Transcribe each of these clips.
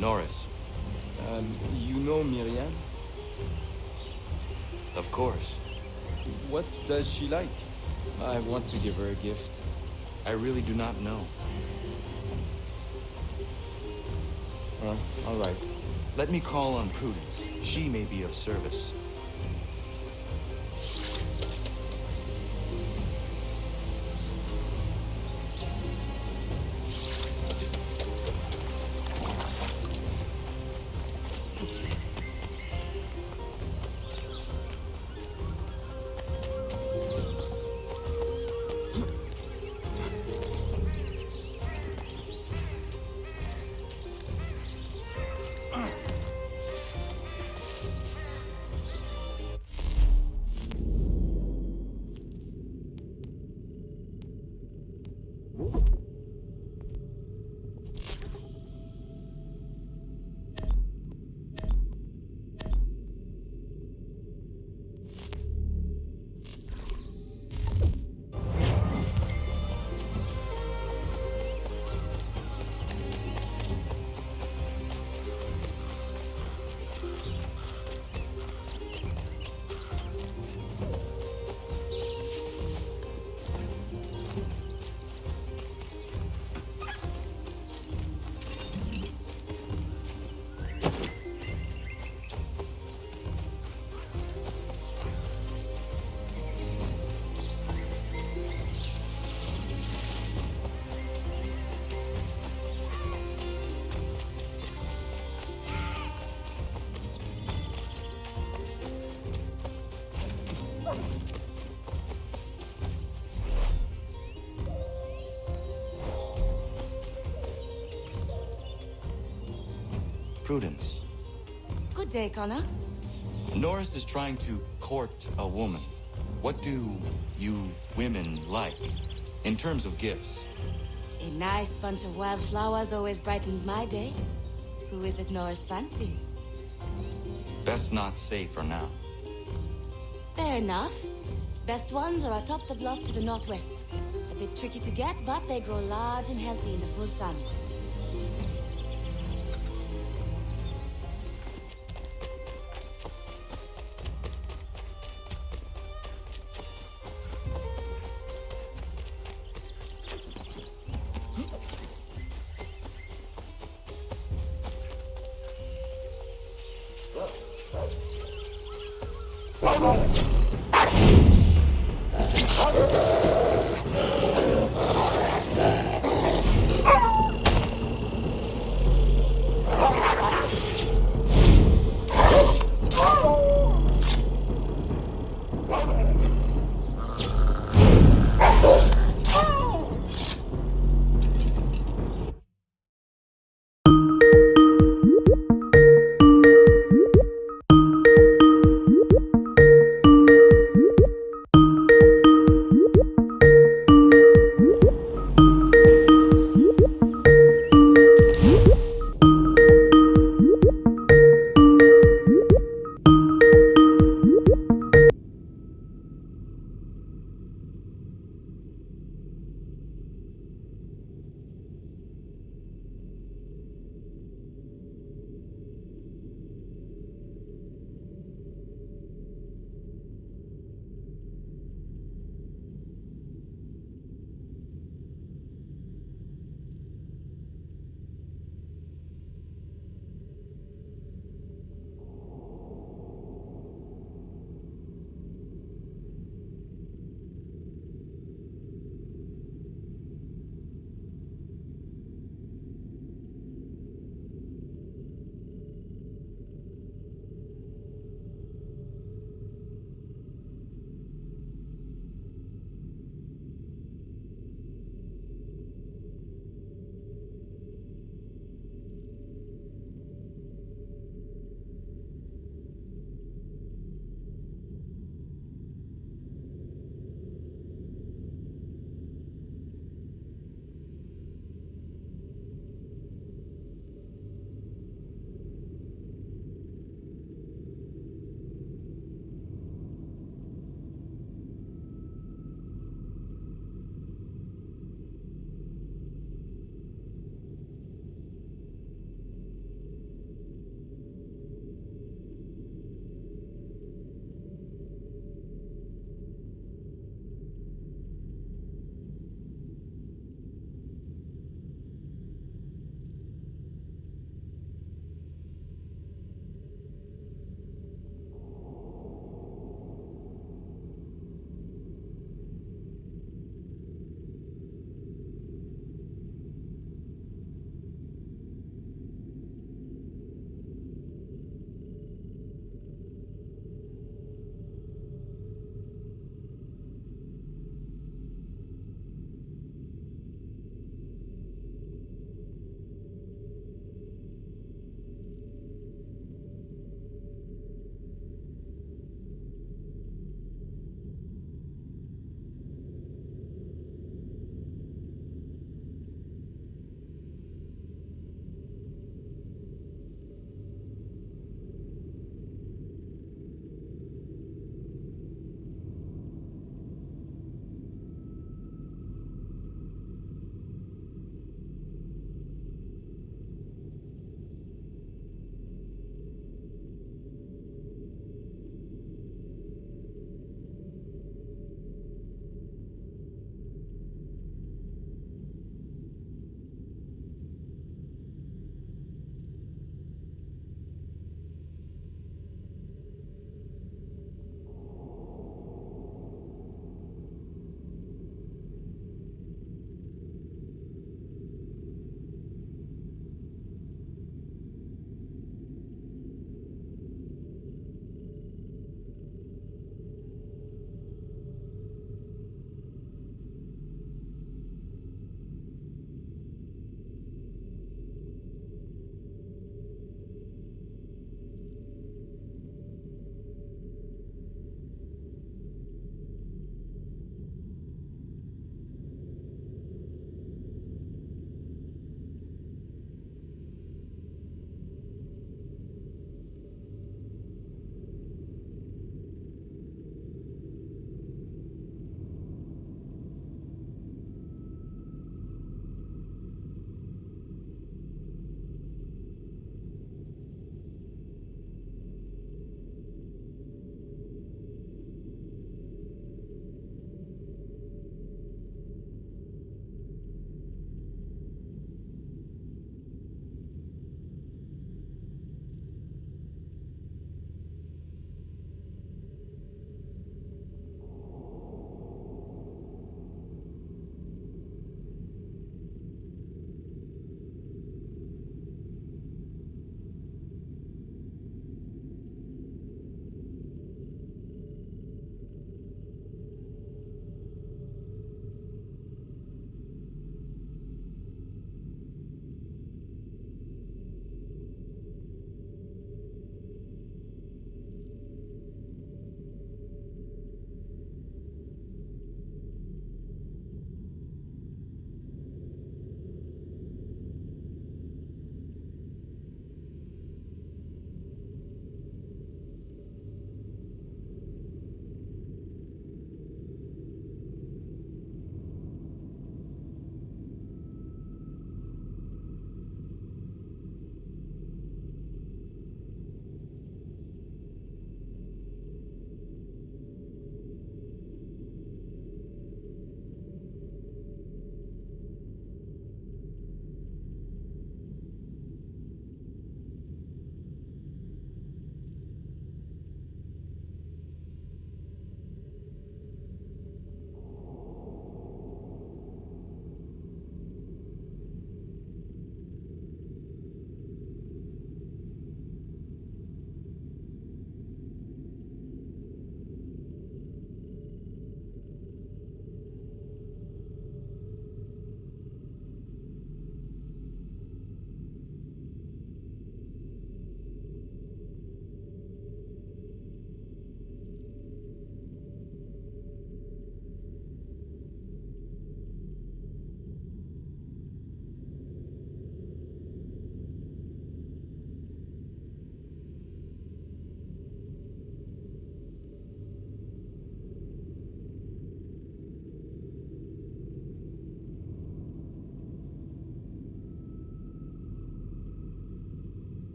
Norris. You know Miriam? Of course. What does she like? I want to give her a gift. I really do not know. All right. Let me call on Prudence. She may be of service. Prudence. Good day, Connor. Norris is trying to court a woman. What do you women like in terms of gifts? A nice bunch of wildflowers always brightens my day. Who is it Norris fancies? Best not say for now. Fair enough. Best ones are atop the bluff to the northwest. A bit tricky to get, but they grow large and healthy in the full sun.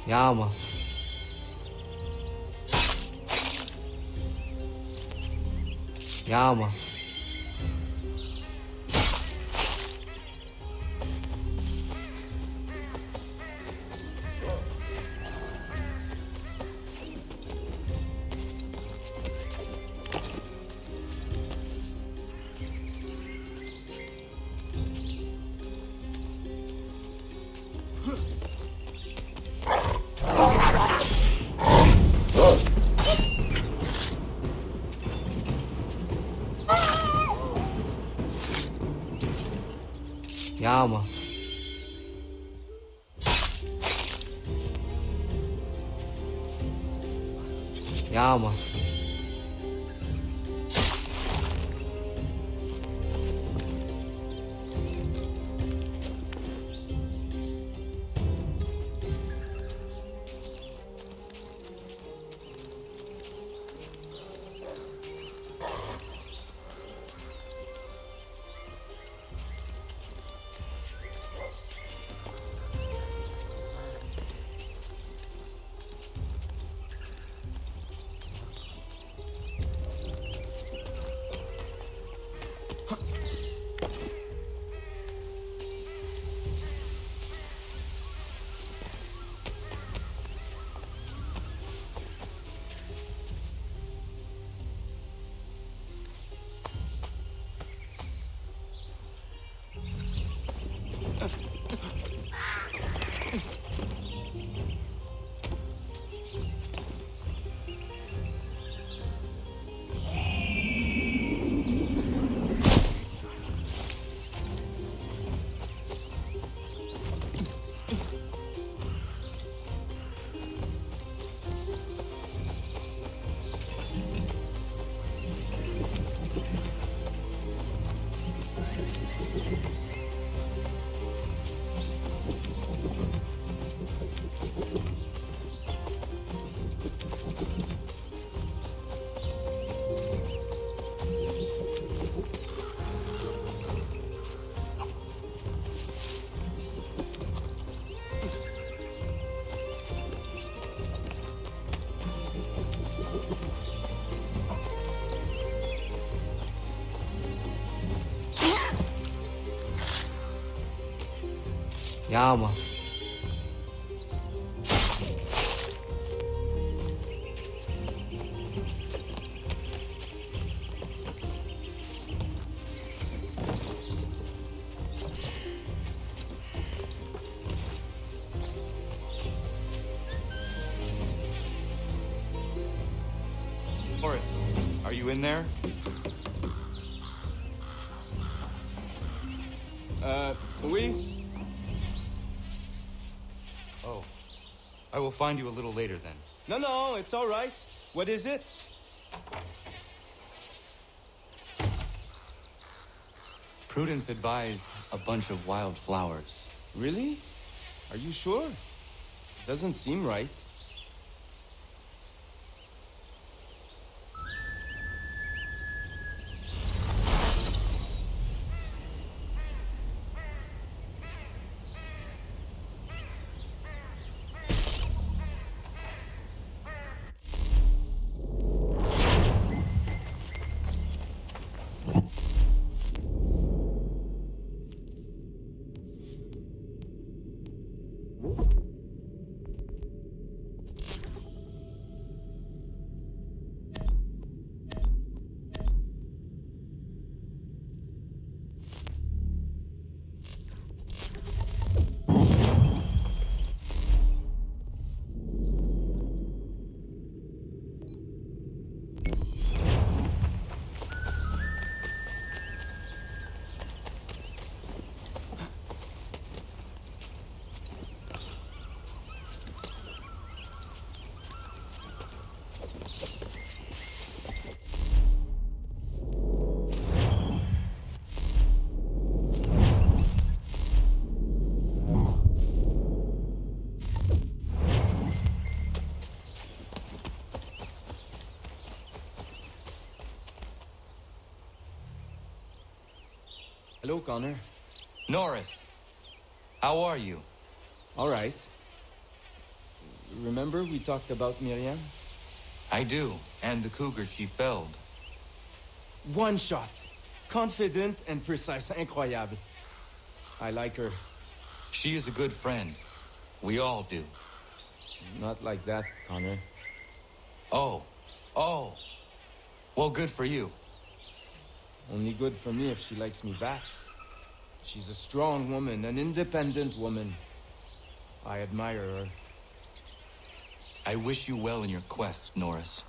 Ja, Mann. Ja, Mann. Ja, Mann. Ja, Mann. Ja, Mann. Horace, are you in there? Oui? Oh. I will find you a little later then. No, it's all right. What is it? Prudence advised a bunch of wild flowers. Really? Are you sure? Doesn't seem right. Hello, Connor. Norris, how are you? All right. Remember we talked about Miriam? I do, and the cougar she felled. One shot. Confident and precise. Incroyable. I like her. She is a good friend. We all do. Not like that, Connor. Oh. Well, good for you. Only good for me if she likes me back. She's a strong woman, an independent woman. I admire her. I wish you well in your quest, Norris.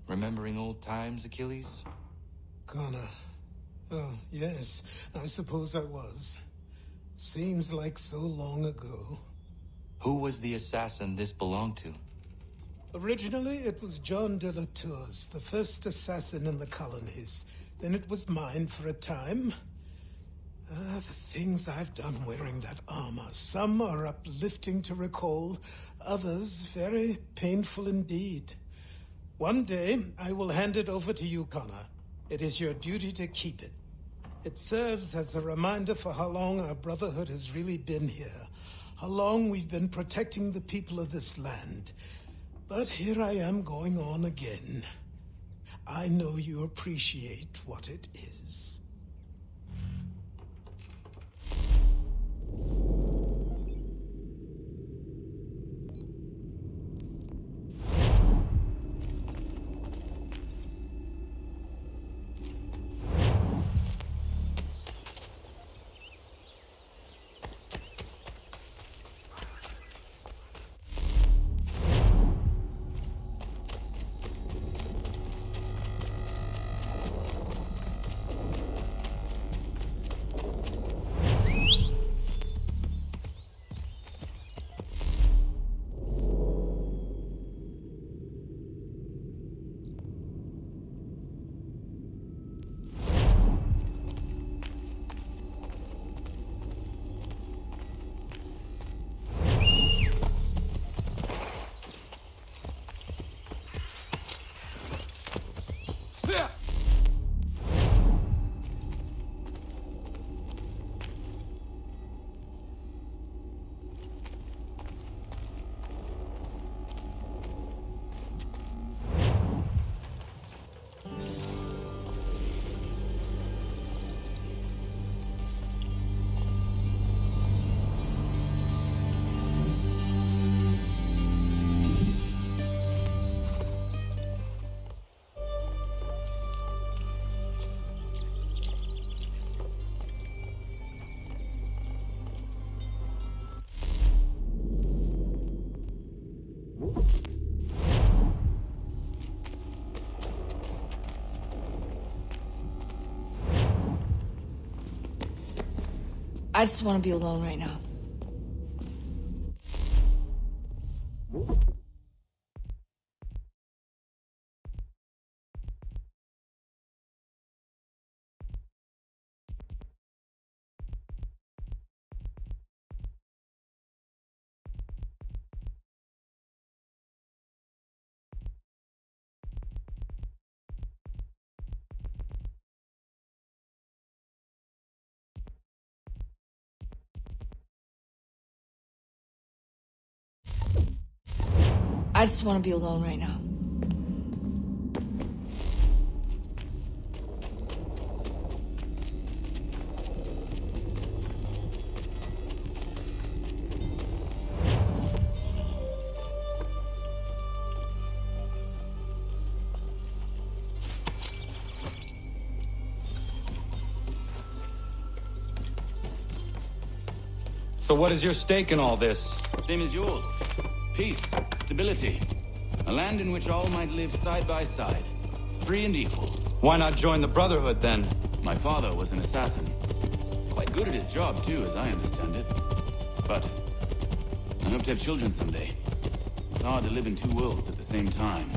Remembering old times, Achilles? Connor. Oh, yes. I suppose I was. Seems like so long ago. Who was the assassin this belonged to? Originally, it was John de la Tour's, the first assassin in the colonies. Then it was mine for a time. The things I've done wearing that armor. Some are uplifting to recall, others very painful indeed. One day, I will hand it over to you, Connor. It is your duty to keep it. It serves as a reminder for how long our brotherhood has really been here. How long we've been protecting the people of this land. But here I am going on again. I know you appreciate what it is. I just want to be alone right now. I just want to be alone right now. So what is your stake in all this? Same as yours. Peace, stability. A land in which all might live side by side, free and equal. Why not join the Brotherhood, then? My father was an assassin. Quite good at his job, too, as I understand it. But I hope to have children someday. It's hard to live in two worlds at the same time.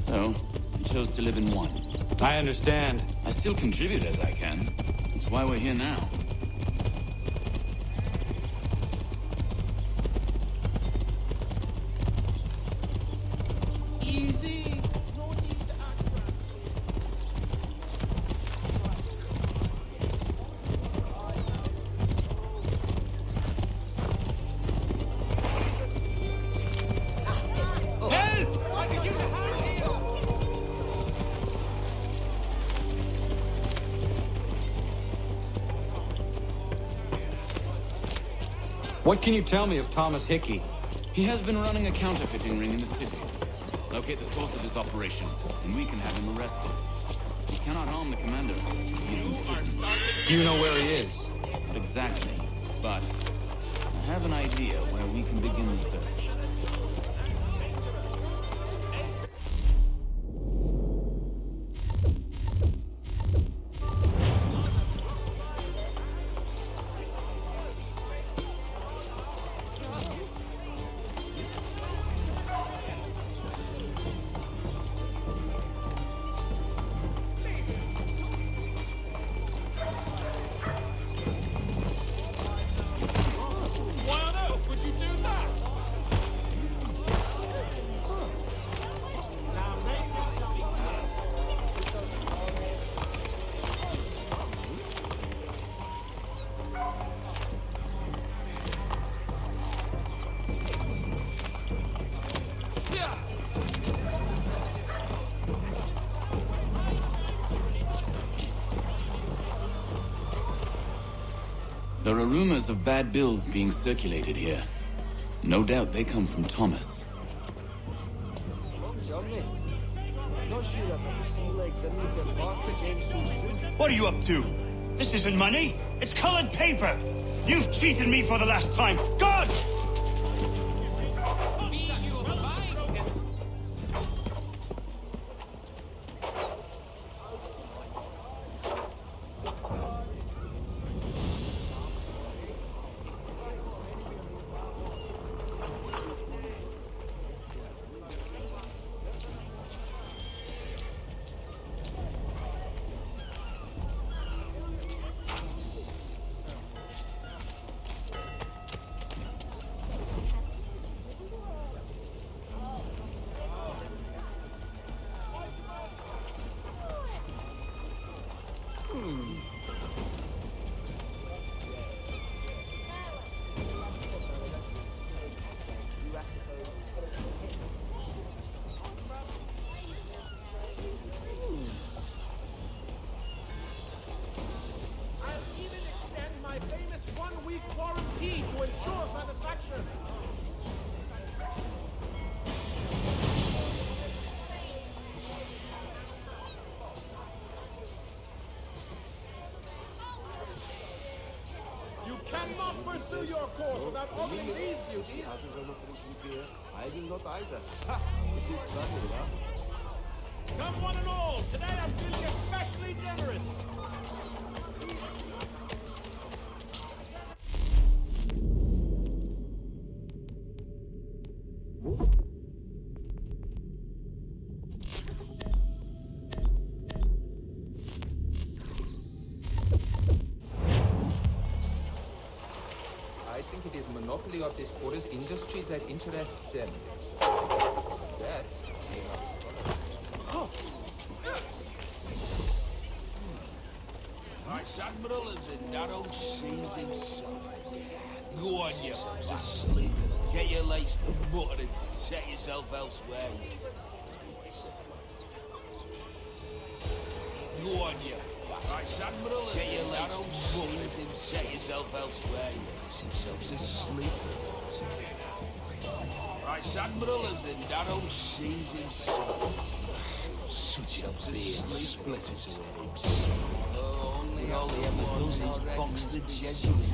So, I chose to live in one. I understand. I still contribute as I can. That's why we're here now. What can you tell me of Thomas Hickey? He has been running a counterfeiting ring in the city. Locate the source of this operation, and we can have him arrested. We cannot harm the commander. He is in prison. Do you know where he is? Not exactly, but I have an idea where we can begin the search. There are rumors of bad bills being circulated here. No doubt they come from Thomas. What are you up to? This isn't money. It's colored paper. You've cheated me for the last time. God! Cannot pursue your course without opening these beauties. I will not either. Ha! It is funny, huh? Come one and all, today I'm feeling especially generous. I think it is monopoly of this forest industry that interests them. That may not follow. Nice admiral is in narrow seas himself. Go on, you just sleep. Get your legs muttered and set yourself elsewhere. Go on, you. Right, Admiral, get your legs muttered and set yourself elsewhere. He's himself asleep. Right, Admiral, and then Darrow sees himself. Such a beard splitters away himself. Only all he ever does is box the Jesuits.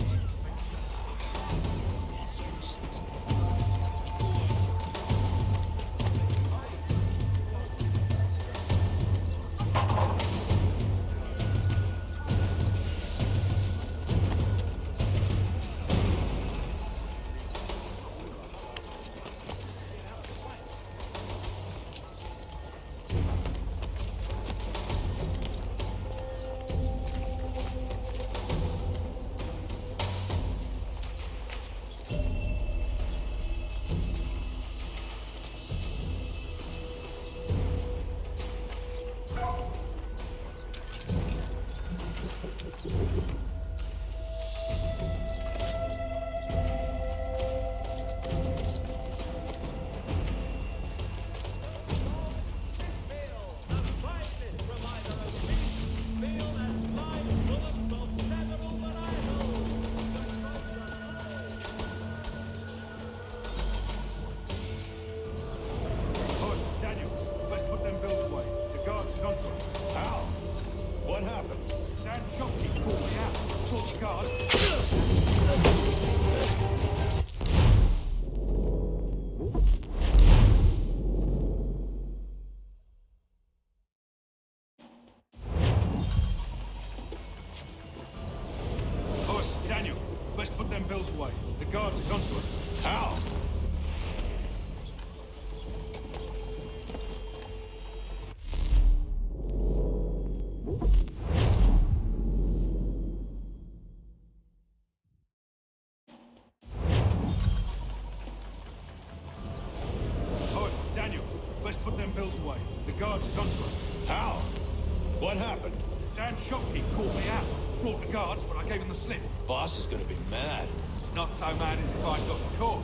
Boss is gonna be mad. Not so mad as if I got caught.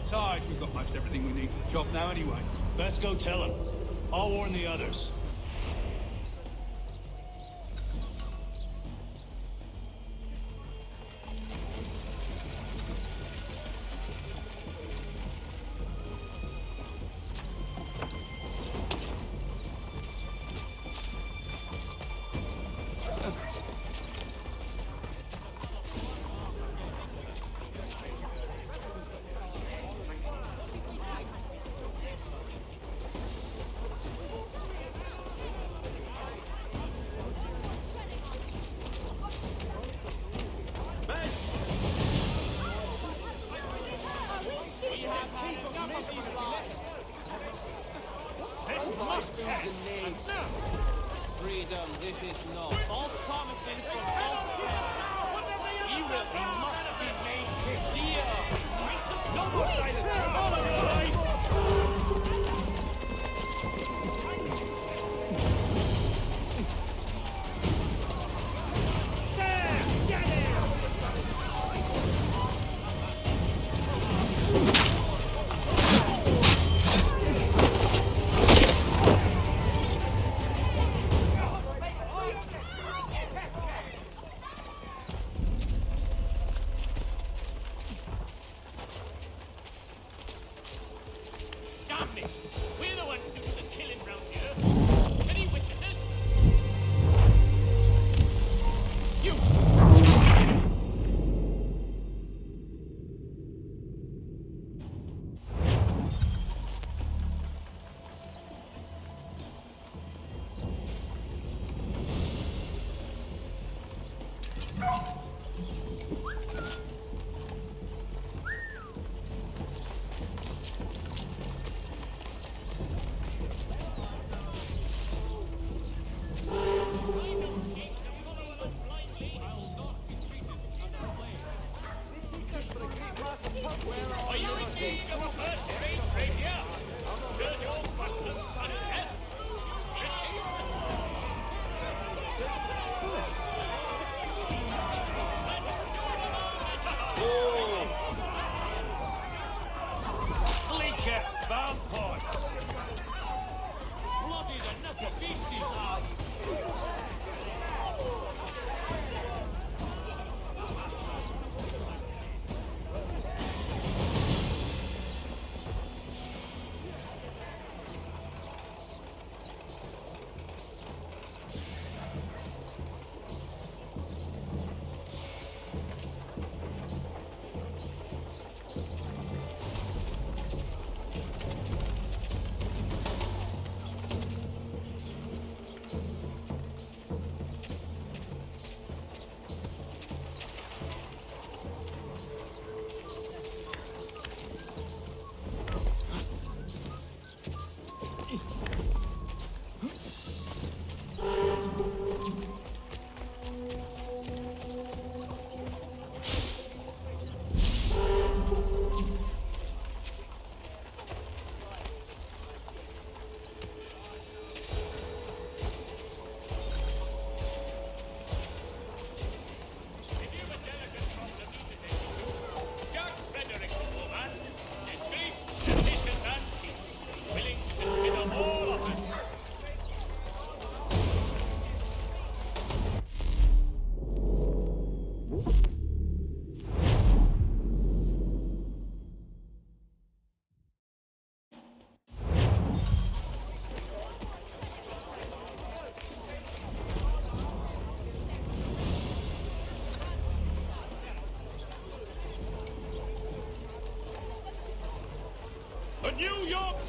Besides, we've got most everything we need for the job now anyway. Best go tell him. I'll warn the others. Freedom, this is not. False promises from false tests. He must be made to hear. No more silence. Follow your life. We're the ones who do the killing round here. Any witnesses? You! Are you engaged in the first trade here? Does your butlers cut it less?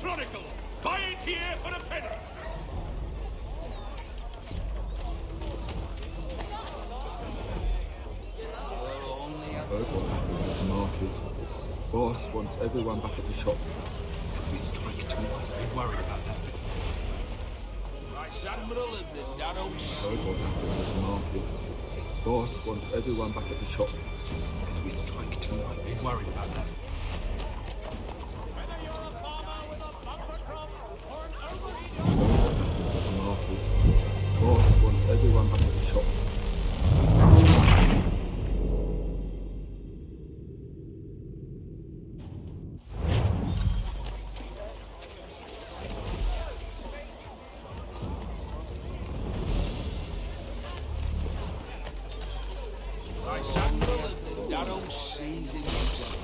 Chronicle. Buy it here for a penny. Heard what happened at the market. Boss wants everyone back at the shop. As we strike tonight. Be worried about that. Vice Admiral of the Darrow. Heard what happened at the market. Boss wants everyone back at the shop. As we strike tonight. Be worried about that. Boss wants everyone back at the shop. Vice Admiral of the Darrow sees himself.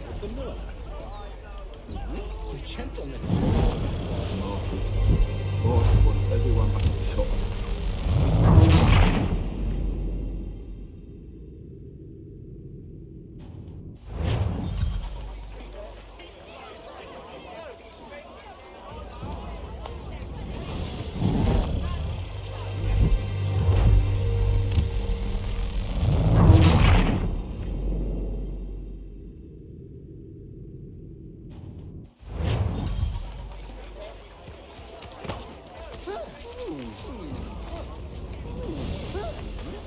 It's the miller. The gentleman. Boss wants everyone back at the shop.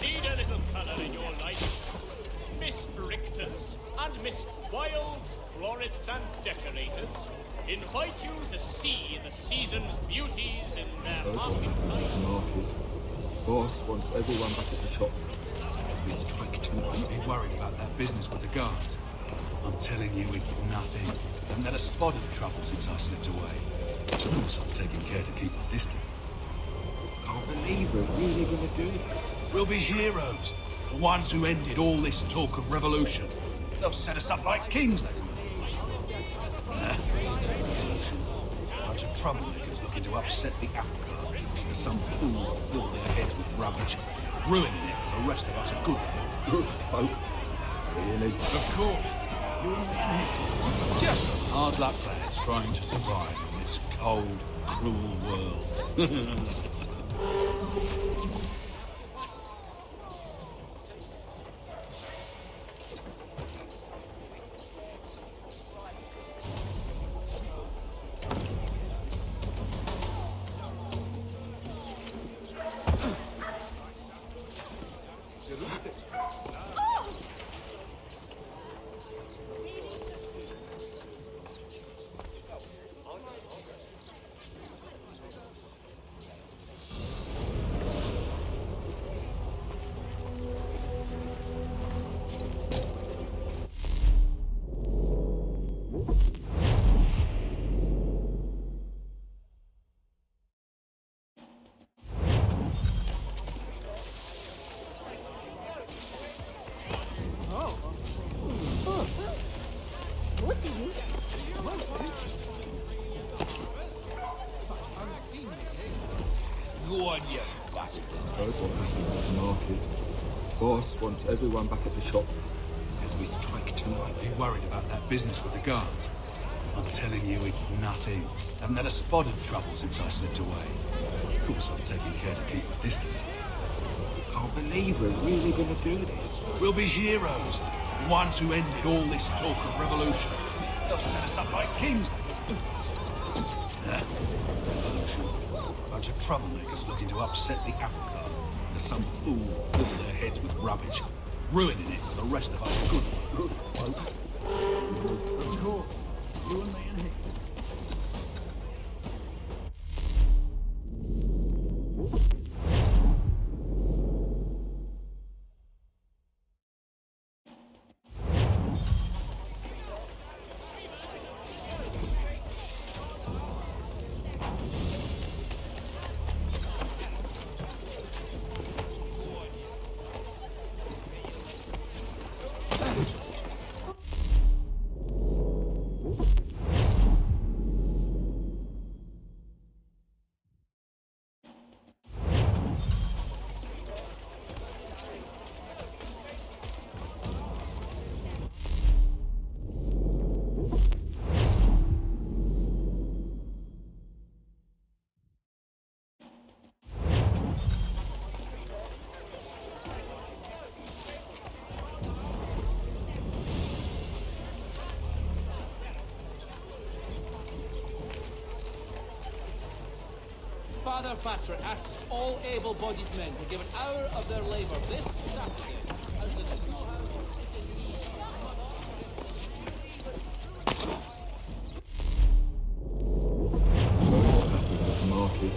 Need a little colour in your life? Miss Richters and Miss Wilds, florists and decorators, invite you to see the season's beauties in their market site. Market. Boss wants everyone back at the shop. As we strike tonight. Be worried about that business with the guards. I'm telling you, it's nothing. I haven't had a spot of trouble since I slipped away. Of course, I'm taking care to keep my distance. Can't believe we're really gonna do this. We'll be heroes. The ones who ended all this talk of revolution. They'll set us up like kings, they will. Revolution. A bunch of troublemakers looking to upset the apple cart. There's some fool filled their heads with rubbish, ruining it for the rest of us good folk. Really? Of course. Just some hard luck lads trying to survive in this cold, cruel world. What do you... Go on, you bastard. Heard what happened at the market. Boss wants everyone back at the shop. As we strike tonight. Be worried about that business with the guards. I'm telling you, it's nothing. I haven't had a spot of trouble since I slipped away. Of course, I'm taking care to keep my distance. Can't believe we're really gonna do this. We'll be heroes. The ones who ended all this talk of revolution. They'll set us up like kings. Revolution. A bunch of troublemakers looking to upset the apple cart. There's some fool filled their heads with rubbish, ruining it for the rest of us good folk. Of course. You and me in here. Father Patrick asks all able-bodied men to give an hour of their labour this Saturday as the schoolhouse at the market.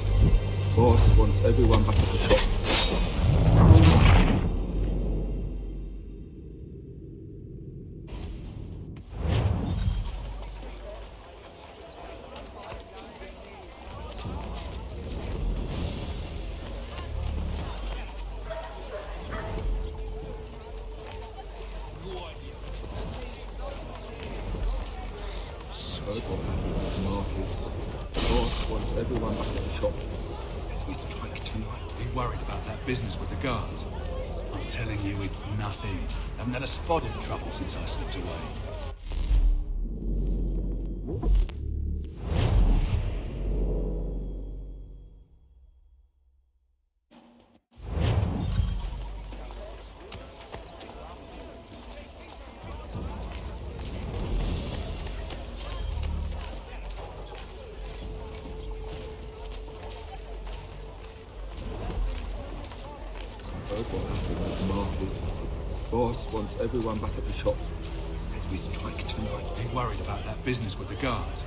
Boss wants everyone back at the shop. Everyone back at the shop. Says we strike tonight. Be worried about that business with the guards. I'm telling you, it's nothing. Haven't had a spot of trouble since I slipped away. What happened at the market? Boss wants everyone back at the shop. Says we strike tonight. Be worried about that business with the guards.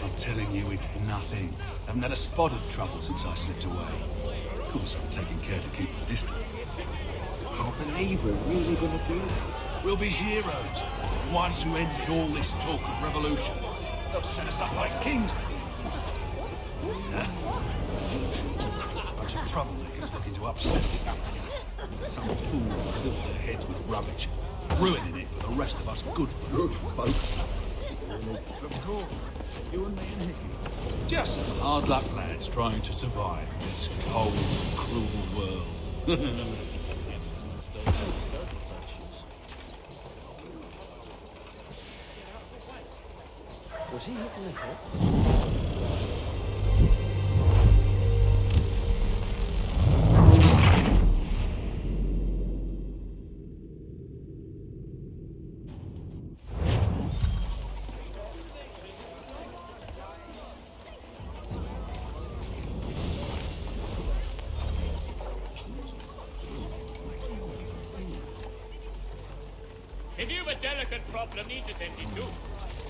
I'm telling you, it's nothing. Haven't had a spot of trouble since I slipped away. Of course, I'm taking care to keep the distance. Can't believe we're really gonna do this. We'll be heroes. The ones who ended all this talk of revolution. They'll set us up like kings. Bunch of troublemakers looking to upset the apple. Some fool filled their heads with rubbish, ruining it for the rest of us good folk. Of course, you and me and Hickey. Just some hard luck lads trying to survive in this cold, cruel world. Was he hitting the head? If you've a delicate problem needs attending to,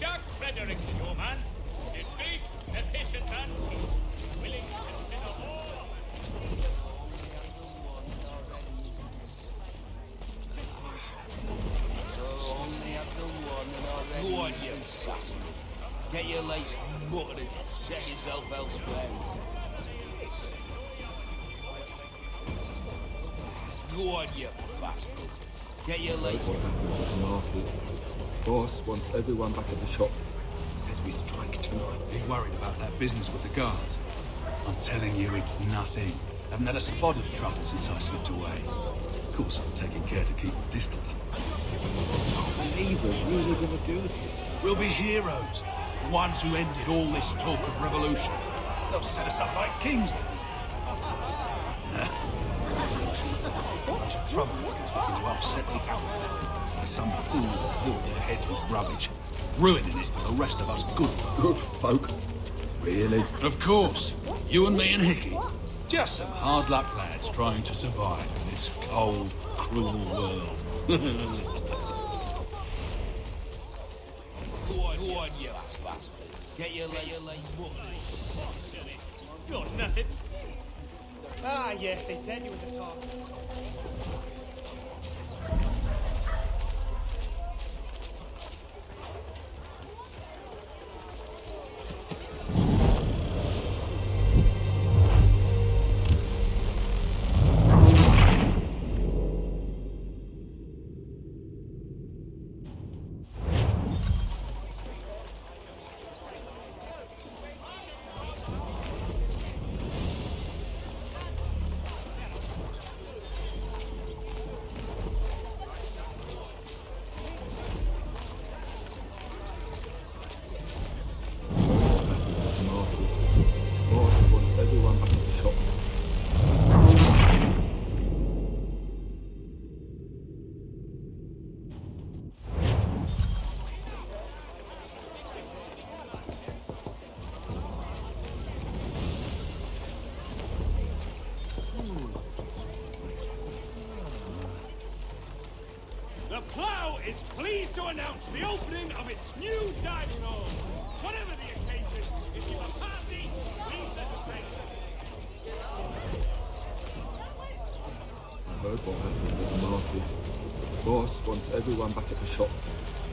Jack Frederick is your man. Discreet, efficient, and true. Willing to consider all. So only have the one and already. Go on, you assassin. Get your legs muttered and set yourself elsewhere. Go on, you bastard. Get your legs. What happened at the market? Boss wants everyone back at the shop. Says we strike tonight. Be worried about that business with the guards. I'm telling you, it's nothing. Haven't had a spot of trouble since I slipped away. Of course, I'm taking care to keep the distance. Can't believe we're really gonna do this. We'll be heroes. The ones who ended all this talk of revolution. They'll set us up like kings. Bunch of troublemakers looking to upset the apple. Some fool filled their heads with rubbish, ruining it for the rest of us good folk. Really? Of course. You and me and Hickey. Just some hard luck lads trying to survive in this cold, cruel world. Go on, you bastard. Get your legs muttered. You're nothing. Ah, yes, they said you were the talk. Plough is pleased to announce the opening of its new dining hall. Whatever the occasion, if you have a party, please entertain. I heard what happened at the market. The boss wants everyone back at the shop.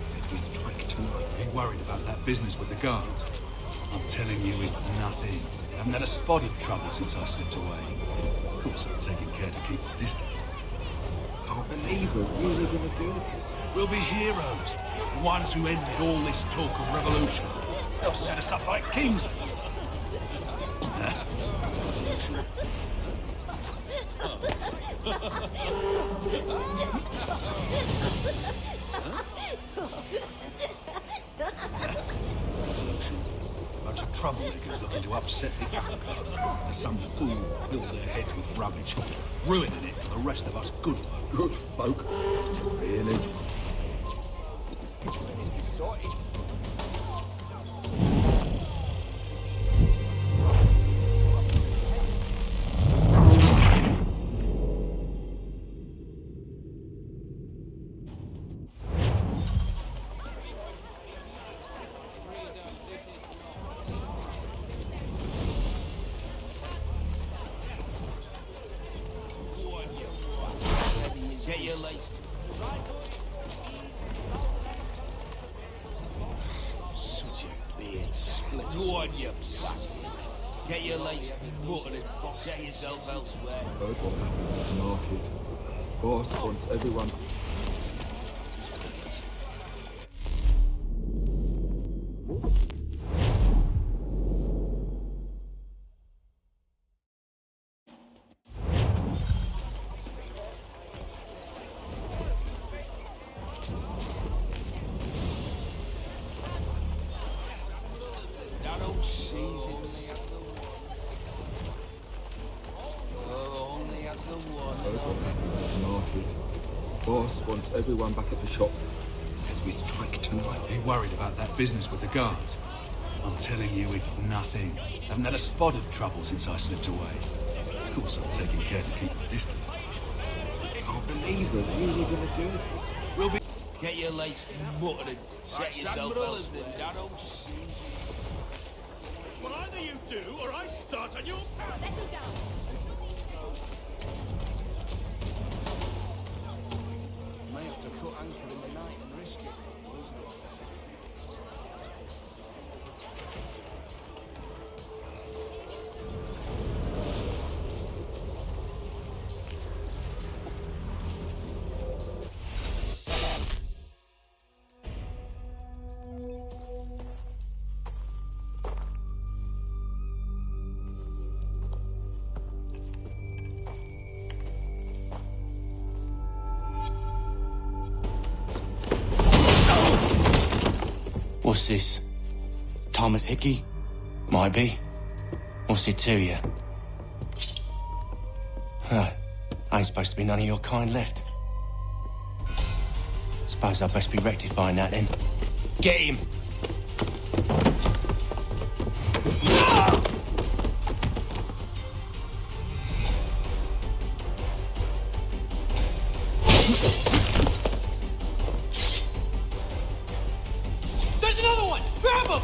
Says we strike tonight. Ain't worried about that business with the guards. I'm telling you, it's nothing. I haven't had a spot of trouble since I slipped away. Of course, I'm taking care to keep a distance. Can't believe we're really gonna do this. We'll be heroes. The ones who ended all this talk of revolution. They'll set us up like kings. Huh? Bunch of troublemakers looking to upset the apple cart. There's some fool filled their heads with rubbish, ruining it for the rest of us good folk. Good folk? Really? Get your lights. Such a beard split. Go on, you bastard. Get your lights muttered and set yourself elsewhere. I heard what happened at the market. The boss wants everyone. That old season. Oh, only at the one. I heard what happened at the market. The boss wants everyone back at the shop. Says we strike tonight. Ain't worried about that business with the guards. I'm telling you, it's nothing. I haven't had a spot of trouble since I slipped away. Of course, I'm taking care to keep a distance. Can't believe we're really gonna do this. We'll be. Get your lights muttered and set yourself elsewhere. That old season. Well, either you do, or I start on your... Settle down. Might have to cut anchor in the night and risk it. What's this? Thomas Hickey? Might be. What's it to you? Right. Ain't supposed to be none of your kind left. Suppose I'd best be rectifying that then. Get him! There's another one! Grab him!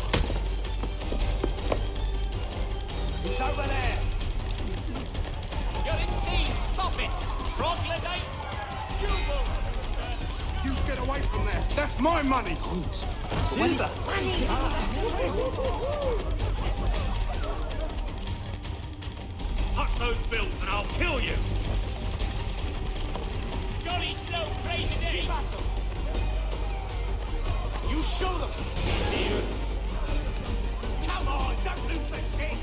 He's over there! You're insane! Stop it! Troglodyte! You get away from there! That's my money! Silver! Touch those bills and I'll kill you! Jolly slow prey today! You show them! Come on, don't lose the shit!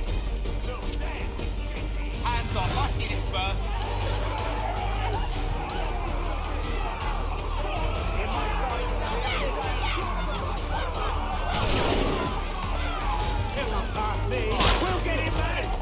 Look there! Hands off, I seen it first! In my sights! He'll not pass me! We'll get him, lads!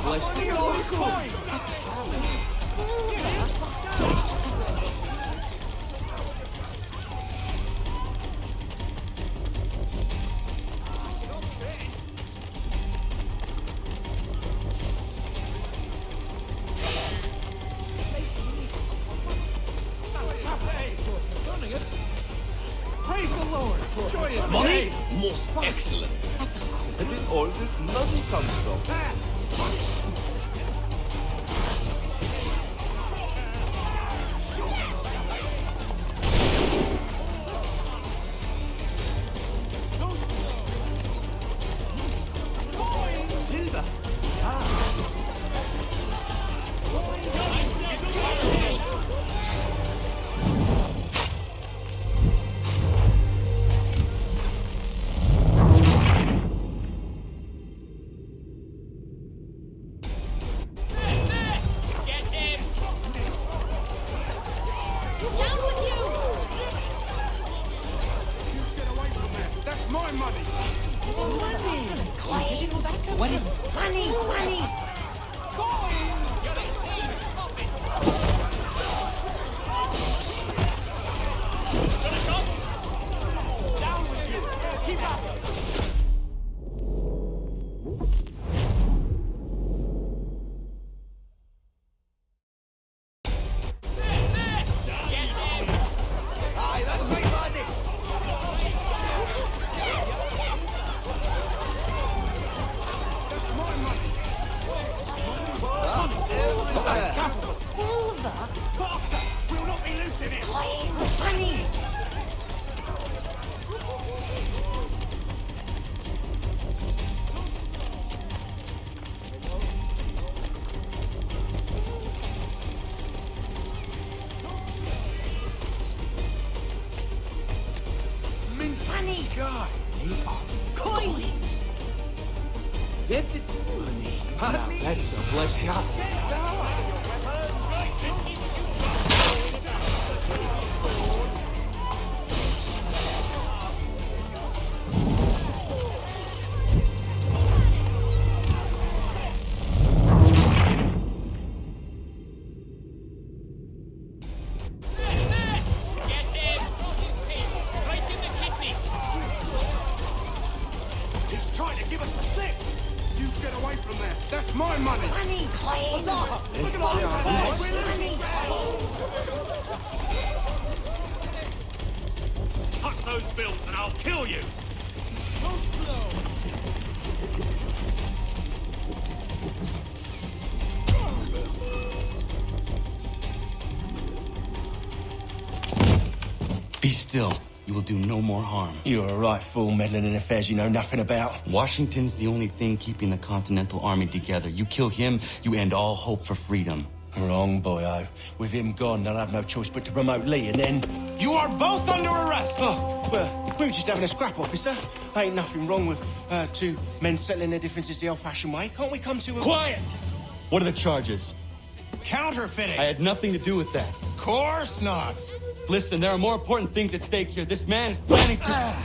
blessed. Praise the Lord! Joyous Money? day! Most excellent. Where did all this money come from? Silver. That's my money. Money! Aye, that's right, buddy! Silver? Faster! We'll not be losing it! Money! Money! Sky! Coins! Get the money. Now that's a blessing. He's trying to give us the slip! You get away from there. That's my money. Money! Coins! Look at all this Touch those bills and I'll kill you! Be still. You will do no more harm. You're a right fool meddling in affairs you know nothing about. Washington's the only thing keeping the Continental Army together. You kill him, you end all hope for freedom. Wrong, boyo. With him gone, they'll have no choice but to promote Lee, and then... You are both under arrest! Oh, well, we were just having a scrap, officer. Ain't nothing wrong with two men settling their differences the old-fashioned way. Can't we come to a... Quiet! What are the charges? Counterfeiting! I had nothing to do with that. Course not! Listen, there are more important things at stake here. This man is planning to...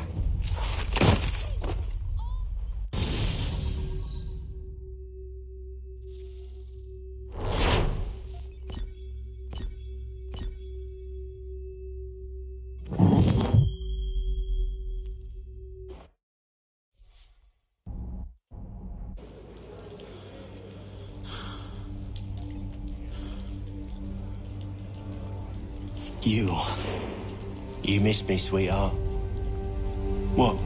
You missed me, sweetheart. What?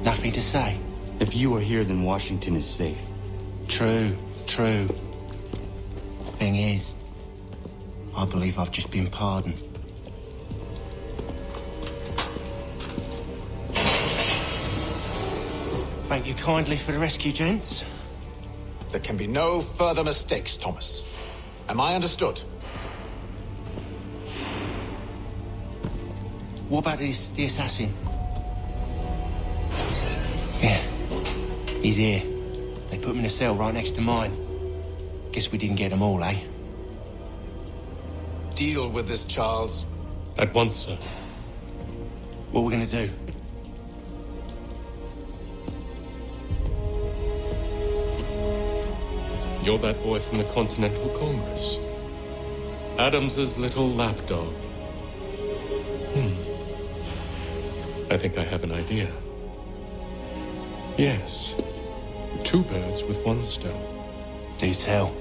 Nothing to say? If you are here, then Washington is safe. True. Thing is, I believe I've just been pardoned. Thank you kindly for the rescue, gents. There can be no further mistakes, Thomas. Am I understood? What about the assassin? Yeah, he's here. They put him in a cell right next to mine. Guess we didn't get them all, eh? Deal with this, Charles. At once, sir. What are we gonna do? You're that boy from the Continental Congress. Adams's little lapdog. I think I have an idea. Yes. 2 birds with 1 stone. Do tell.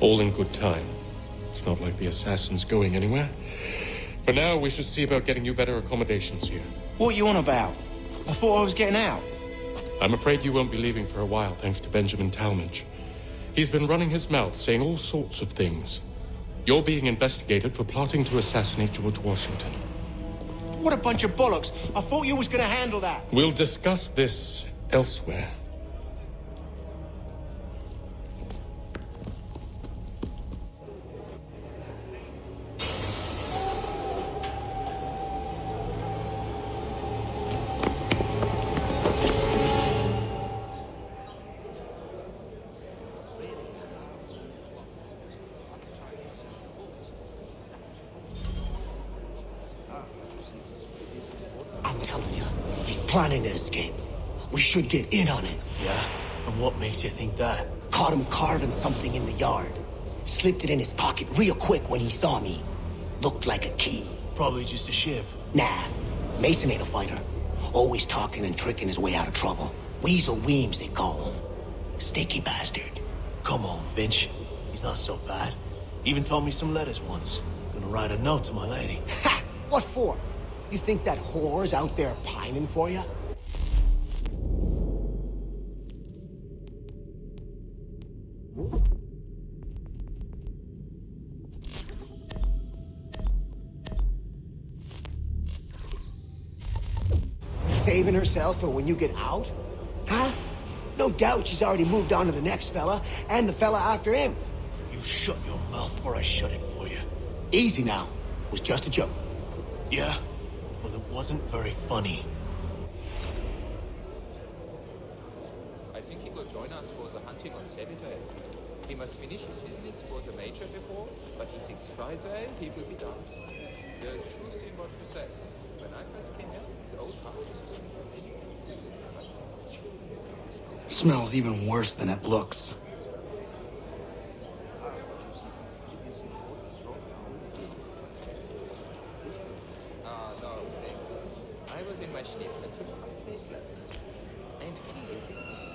All in good time. It's not like the assassin's going anywhere. For now, we should see about getting you better accommodations here. What are you on about? I thought I was getting out. I'm afraid you won't be leaving for a while, thanks to Benjamin Talmadge. He's been running his mouth, saying all sorts of things. You're being investigated for plotting to assassinate George Washington. What a bunch of bollocks. I thought you was gonna handle that. We'll discuss this elsewhere. I'm telling you, he's planning to escape. We should get in on it. Yeah? And what makes you think that? Caught him carving something in the yard. Slipped it in his pocket real quick when he saw me. Looked like a key. Probably just a shiv. Nah, Mason ain't a fighter. Always talking and tricking his way out of trouble. Weasel Weems, they call him. Sticky bastard. Come on, Finch. He's not so bad. Even told me some letters once. Gonna write a note to my lady. Ha! What for? You think that whore's out there pining for you? Saving herself for when you get out? Huh? No doubt she's already moved on to the next fella, and the fella after him. You shut your mouth before I shut it for you. Easy now. It was just a joke. Yeah? Well, it wasn't very funny. I think he will join us for the hunting on Saturday. He must finish his business for the major before, but he thinks Friday he will be done. There is truth in what you say. When I first came here, the old house was looking for many years, but since the children Smells even worse than it looks. no, thanks. I was in my schnitz and took complete lessons. I'm feeling a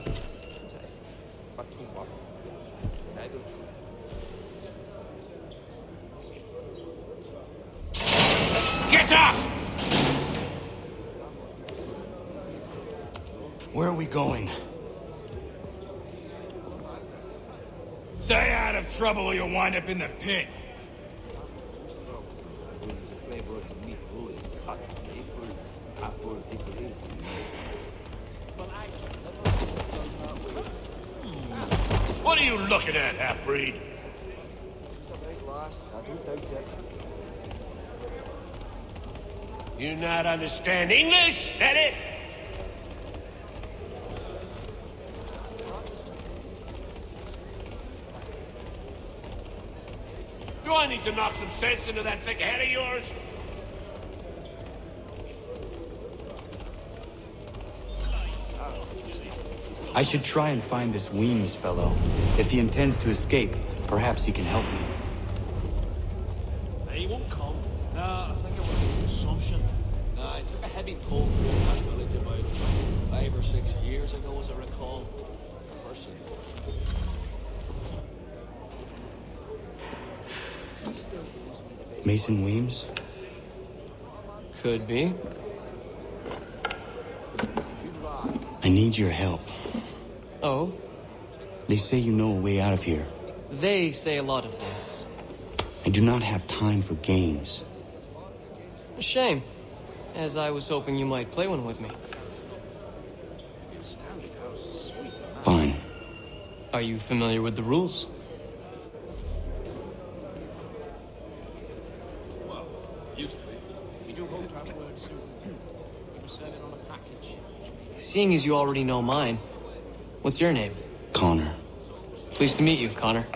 bit today, but tomorrow, I don't know. Get up! Where are we going? Stay out of trouble or you'll wind up in the pit. What are you looking at, half-breed? You not understand English? That it? Do I need to knock some sense into that thick head of yours? I should try and find this Weems fellow. If he intends to escape, perhaps he can help me. He won't come. Nah, I think it was an assumption. Nah, I took a heavy toll from that village about 5 or 6 years ago, as I recall. Person. Mason Weems? Could be. I need your help. Oh? They say you know a way out of here. They say a lot of things. I do not have time for games. A shame, as I was hoping you might play one with me. Fine. Are you familiar with the rules? Well, used to be. We do hope to have word soon. We were sailing on a package. Seeing as you already know mine, what's your name? Connor. Pleased to meet you, Connor.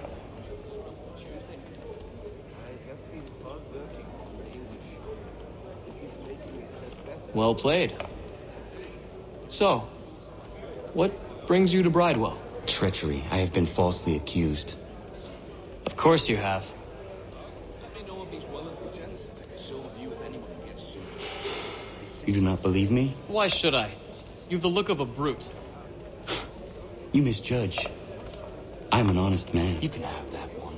Well played. So, what brings you to Bridewell? Treachery. I have been falsely accused. Of course you have. Let me know if he's willing. He tends to take a sole view of anyone who gets sued. You do not believe me? Why should I? You've the look of a brute. You misjudge. I'm an honest man. You can have that one.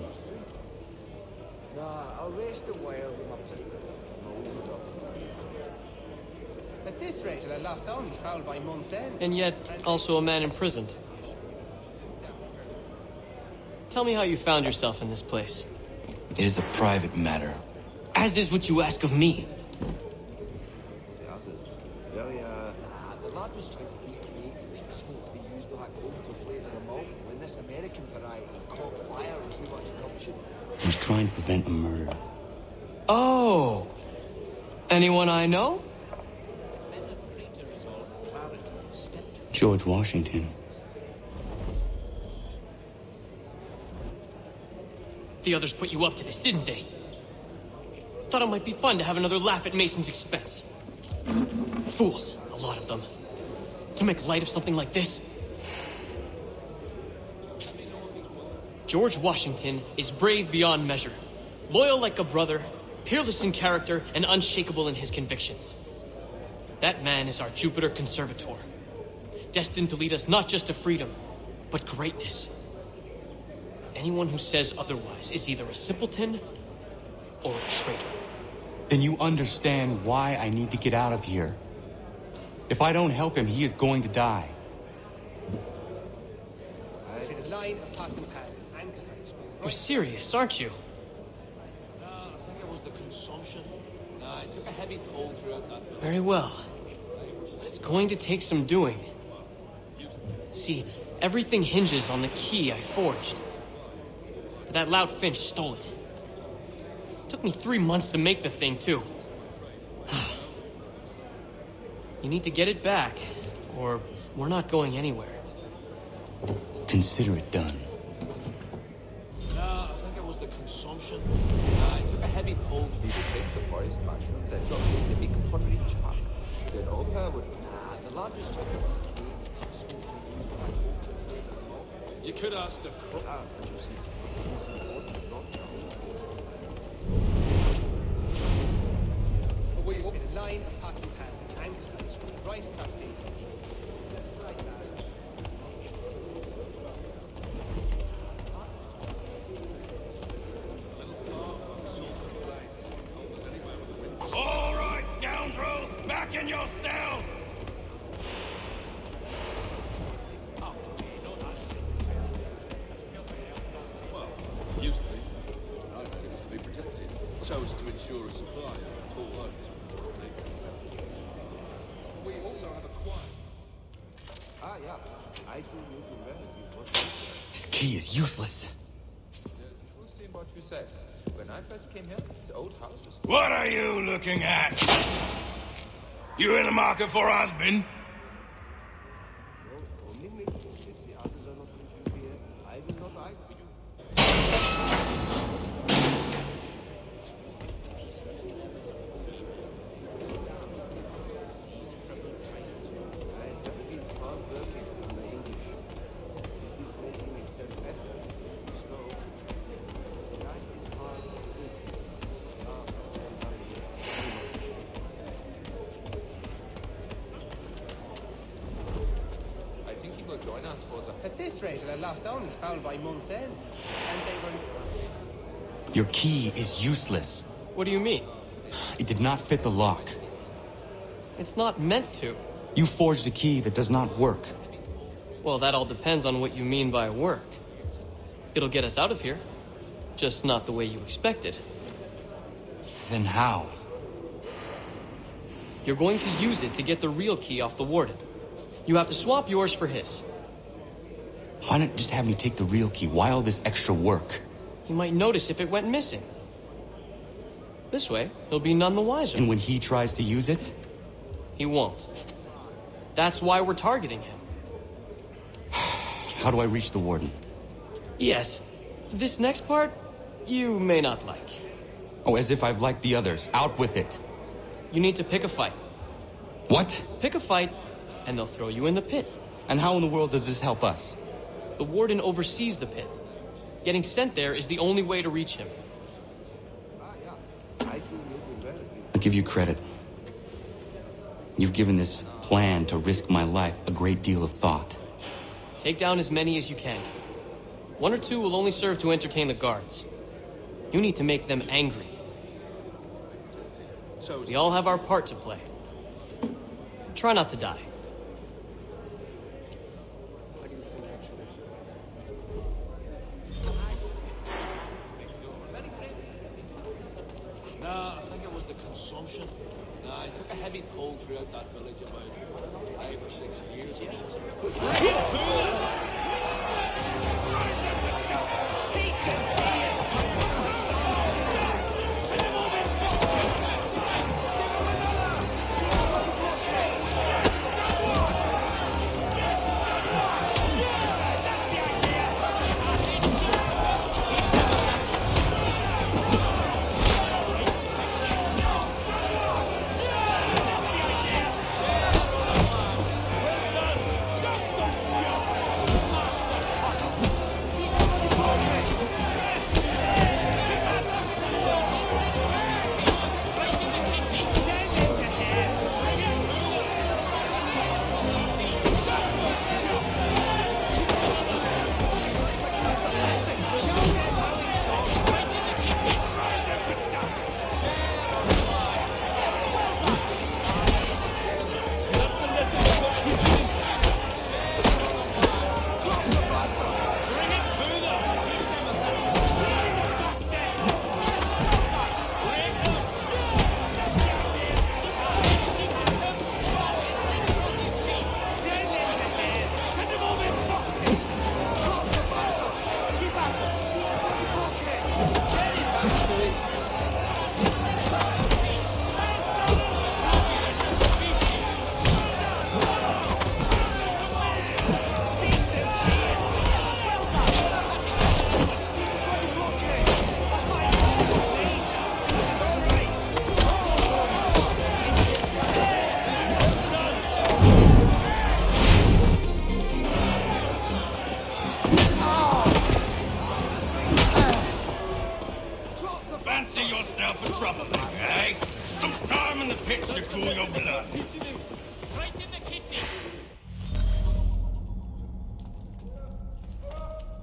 Nah, I'll rest a while with my paper. At this rate, I'll last only foul by month's end. And yet, also a man imprisoned. Tell me how you found yourself in this place. It is a private matter. As is what you ask of me. The lad was trying to recreate the smoke they used back home to flavour the malt when this American variety caught fire and too much gumption. He's trying to prevent a murder. Oh! Anyone I know? George Washington. The others put you up to this, didn't they? Thought it might be fun to have another laugh at Mason's expense. Fools, a lot of them. To make light of something like this. George Washington is brave beyond measure, loyal like a brother, peerless in character, and unshakable in his convictions. That man is our Jupiter Conservator, destined to lead us not just to freedom, but greatness. Anyone who says otherwise is either a simpleton or a traitor. Then you understand why I need to get out of here. If I don't help him, he is going to die. You're serious, aren't you? I think it was the consumption. I took a heavy toll throughout that. Very well. But it's going to take some doing. See, everything hinges on the key I forged. But that loud Finch stole it. Took me 3 months to make the thing, too. You need to get it back, or we're not going anywhere. Consider it done. I think it was the consumption. I took a heavy toll to the things of forest mushrooms and dropped in the big pottery truck. Then Opa would. The lad was trying to recreate the smoke they used back home to flavour the malt. You could ask the crook. Away up in a line of pots and pans and ankle heights right across the All right, scoundrels, back in your cells! Well, it used to be. I heard it was to be protected, so as to ensure a supply of tall oaks. We also have a choir. Yeah. I do need to remember This key is useless. There's truth in what you said. When I first came here, the old house was... What are you looking at? You in the market for a husband? I will not ask you. Join us for the... At this rate, I'll last only foul by month's end. And they were... Your key is useless. What do you mean? It did not fit the lock. It's not meant to. You forged a key that does not work. Well, that all depends on what you mean by work. It'll get us out of here. Just not the way you expected. Then how? You're going to use it to get the real key off the warden. You have to swap yours for his. Why not just have me take the real key? Why all this extra work? He might notice if it went missing. This way, he'll be none the wiser. And when he tries to use it? He won't. That's why we're targeting him. How do I reach the warden? Yes. This next part, you may not like. Oh, as if I've liked the others. Out with it. You need to pick a fight. What? Pick a fight, and they'll throw you in the pit. And how in the world does this help us? The warden oversees the pit. Getting sent there is the only way to reach him. I'll give you credit. You've given this plan to risk my life a great deal of thought. Take down as many as you can. 1 or 2 will only serve to entertain the guards. You need to make them angry. We all have our part to play. Try not to die. No, I think it was the consumption. I took a heavy toll throughout that village about 5 or 6 years ago. Fancy yourself a troublemaker, eh? Some time in the pit should cool your blood. Right in the kidney.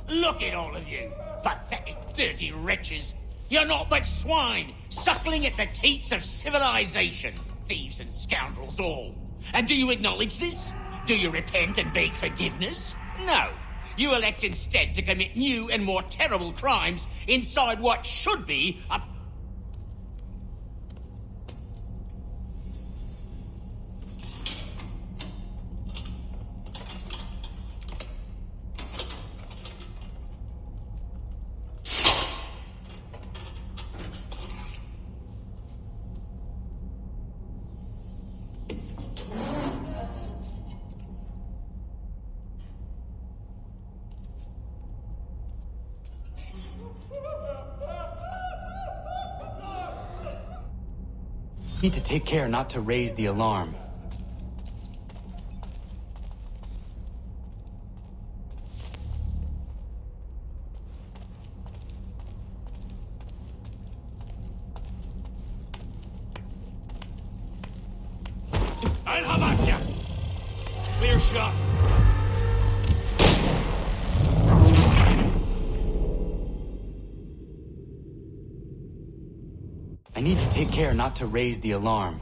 Look at all of you, pathetic, dirty wretches. You're not but swine, suckling at the teats of civilization. Thieves and scoundrels all. And do you acknowledge this? Do you repent and beg forgiveness? No. You elect instead to commit new and more terrible crimes inside what should be a... Need to take care not to raise the alarm. I'll have at ya! Clear shot. I need to take care not to raise the alarm.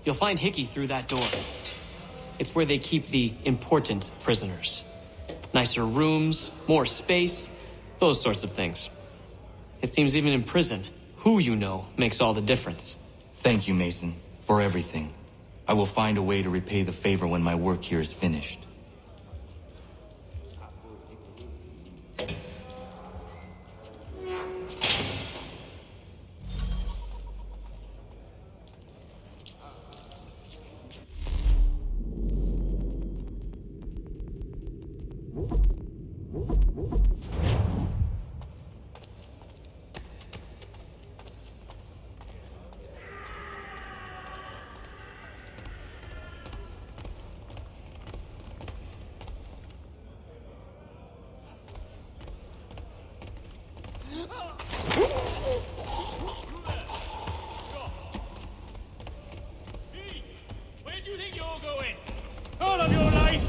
You'll find Hickey through that door. It's where they keep the important prisoners. Nicer rooms, more space, those sorts of things. It seems even in prison, who you know makes all the difference. Thank you, Mason, for everything. I will find a way to repay the favor when my work here is finished. Where do you think you're going? All of your life!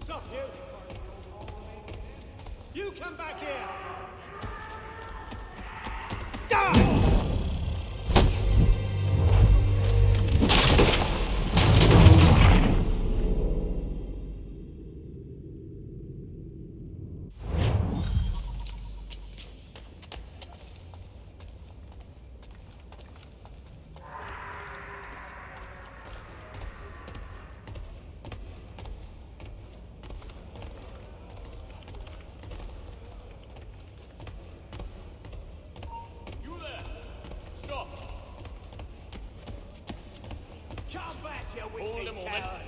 Stop, you! You come back here! You there! Stop! Come back, you Hold a wicked moment. coward!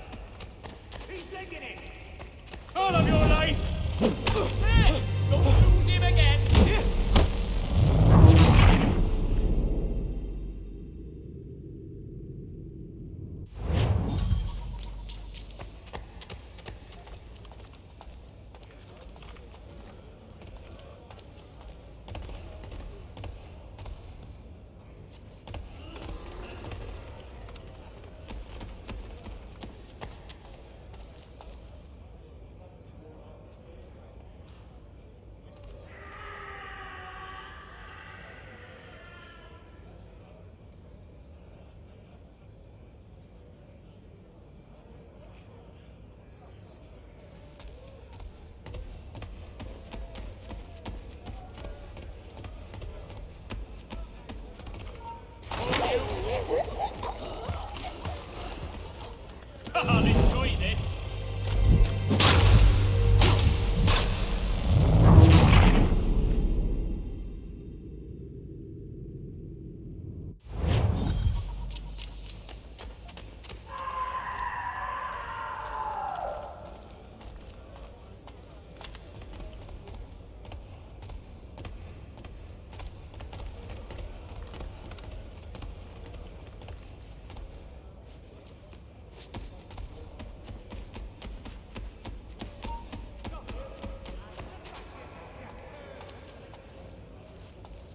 He's digging it! All of your life! There! Don't lose him again! I'll enjoy this!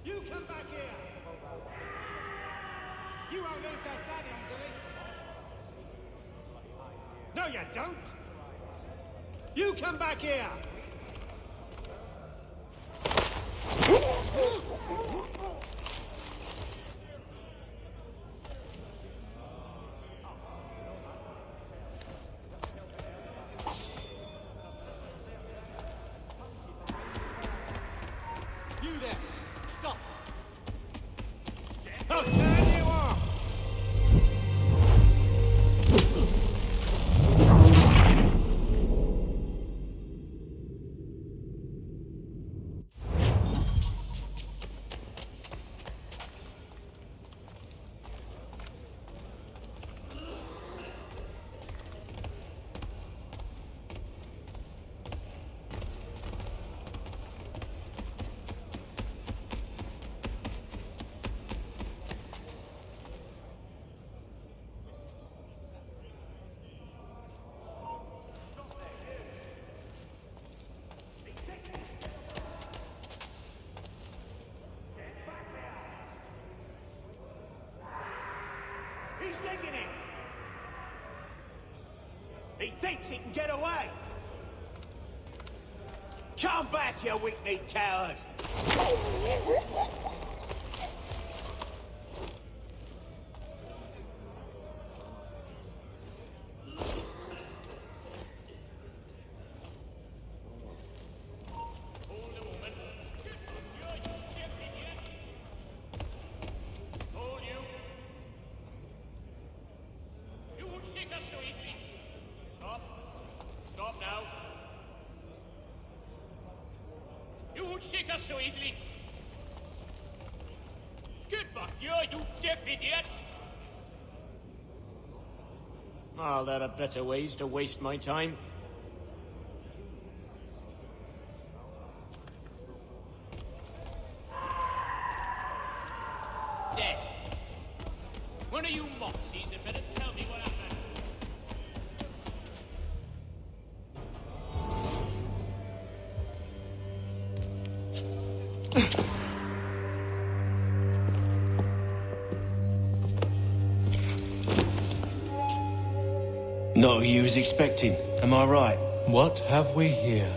You come back here! You won't lose us that easily! No, you don't! You come back here! You there! Stop! I'll turn you off! He thinks he can get away. Come back, you weak-kneed coward! Shake us so easily. Get back here, you deaf idiot! Oh, there are better ways to waste my time. Dead. One of you moxies had better tell me what happened. Not who you was expecting, am I right? What have we here?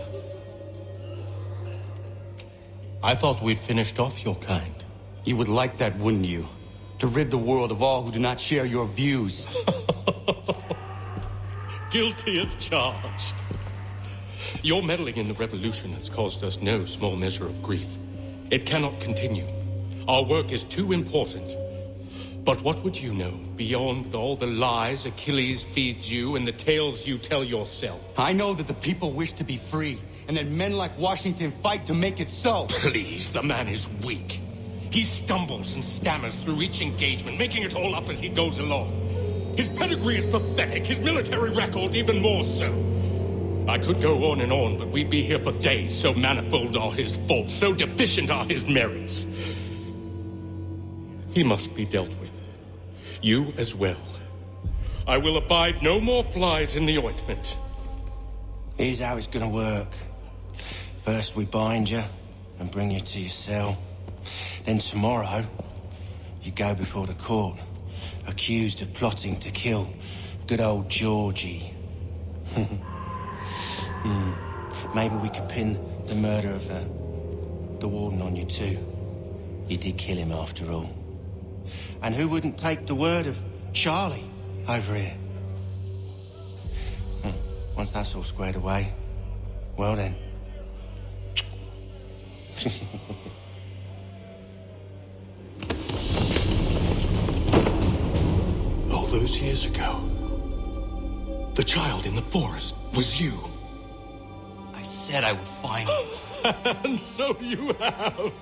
I thought we'd finished off your kind. You would like that, wouldn't you? To rid the world of all who do not share your views. Guilty as charged. Your meddling in the revolution has caused us no small measure of grief. It cannot continue. Our work is too important. But what would you know beyond all the lies Achilles feeds you and the tales you tell yourself? I know that the people wish to be free, and that men like Washington fight to make it so. Please, the man is weak. He stumbles and stammers through each engagement, making it all up as he goes along. His pedigree is pathetic, his military record even more so. I could go on, but we'd be here for days, so manifold are his faults, so deficient are his merits. He must be dealt with. You as well. I will abide no more flies in the ointment. Here's how it's gonna work. First we bind you and bring you to your cell. Then tomorrow, you go before the court, accused of plotting to kill good old Georgie. Maybe we could pin the murder of the warden on you too. You did kill him after all. And who wouldn't take the word of Charlie over here? Once that's all squared away, well then. All those years ago, the child in the forest was you. I said I would find you. And so you have.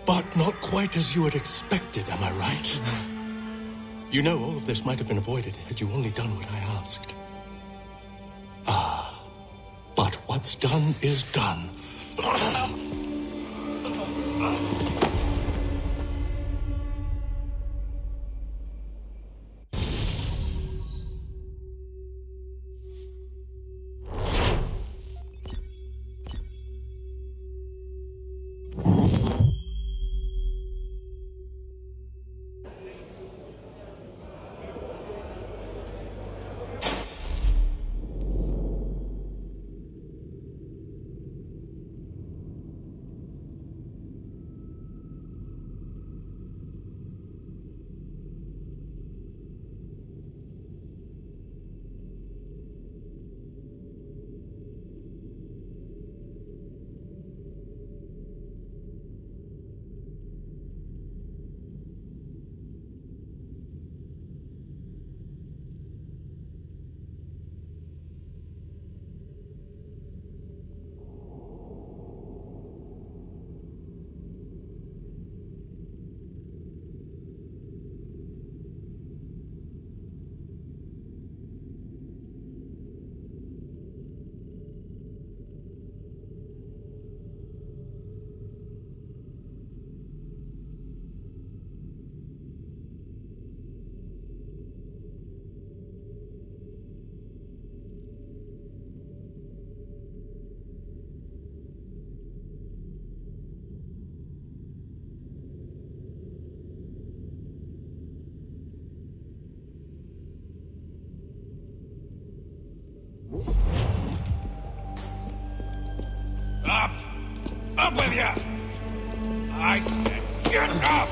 But not quite as you had expected, am I right? You know, all of this might have been avoided had you only done what I asked. Ah, but what's done is done. Up! Up with you! I said get up!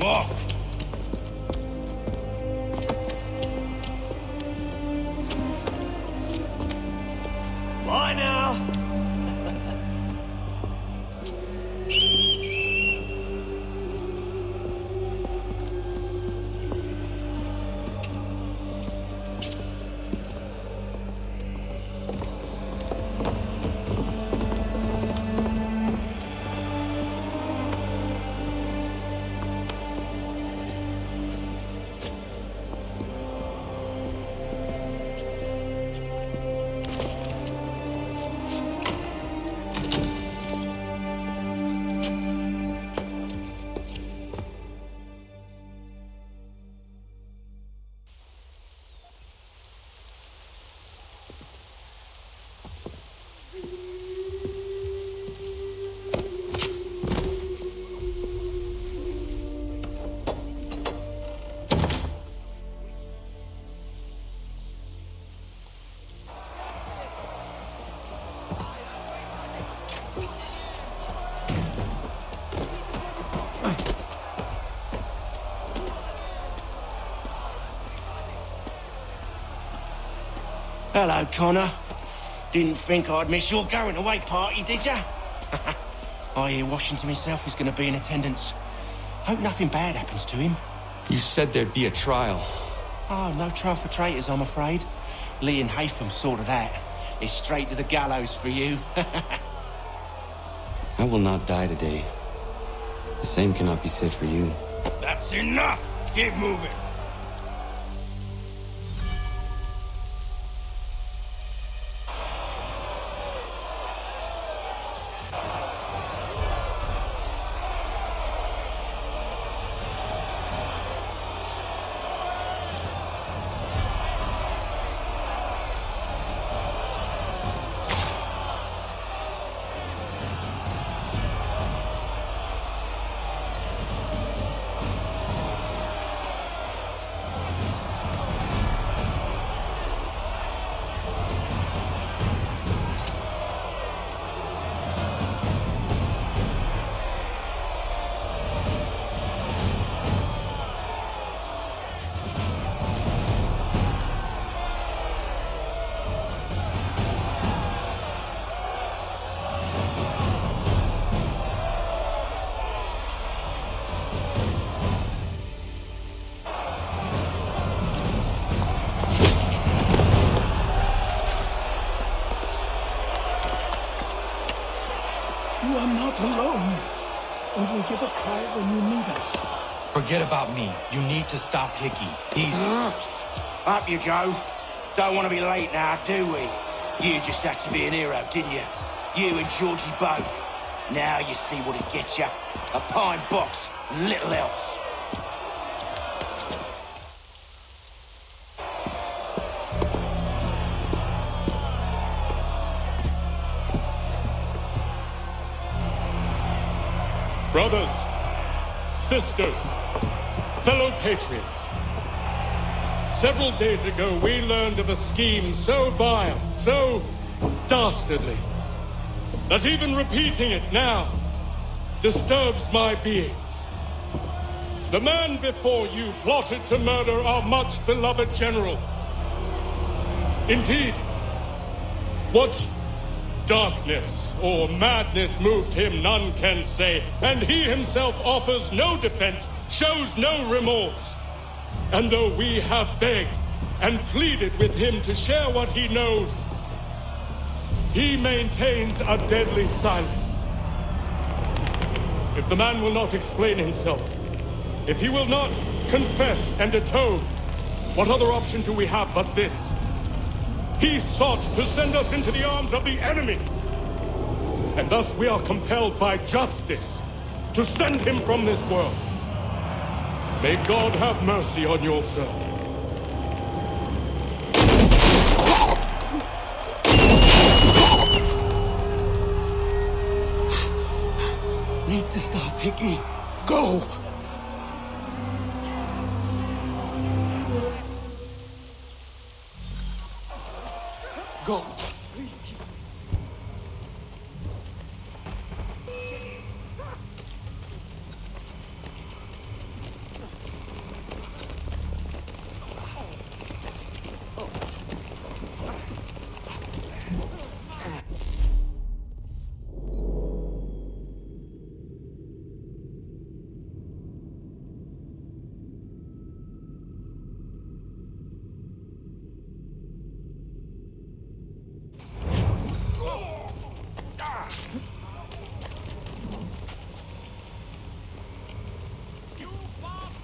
Walk! Bye now! Hello, Connor. Didn't think I'd miss your going away party, did ya? I hear Washington himself is going to be in attendance. Hope nothing bad happens to him. You said there'd be a trial. Oh, no trial for traitors, I'm afraid. Lee and Haytham sorted that. It's straight to the gallows for you. I will not die today. The same cannot be said for you. That's enough! Keep moving! You are not alone. Only give a cry when you need us. Forget about me. You need to stop Hickey. He's... Up you go. Don't want to be late now, do we? You just had to be an hero, didn't you? You and Georgie both. Now you see what it gets you. A pine box and little else. Brothers, sisters, fellow patriots. Several days ago, we learned of a scheme so vile, so dastardly, that even repeating it now disturbs my being. The man before you plotted to murder our much-beloved general. Indeed, what darkness or madness moved him, none can say, and he himself offers no defense, shows no remorse. And though we have begged and pleaded with him to share what he knows, he maintains a deadly silence. If the man will not explain himself, if he will not confess and atone, what other option do we have but this? He sought to send us into the arms of the enemy. And thus we are compelled by justice to send him from this world. May God have mercy on your soul. Need to stop, Hickey. Go! Go.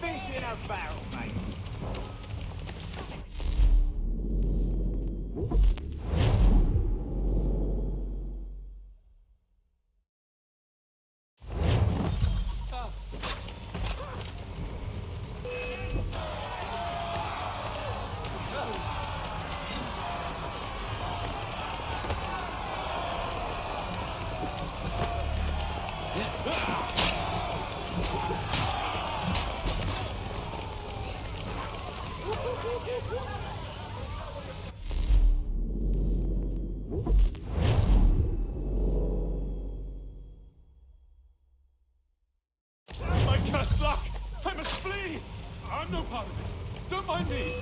Fish in a barrel, mate. My cursed luck! I must flee! I'm no part of it. Don't mind me.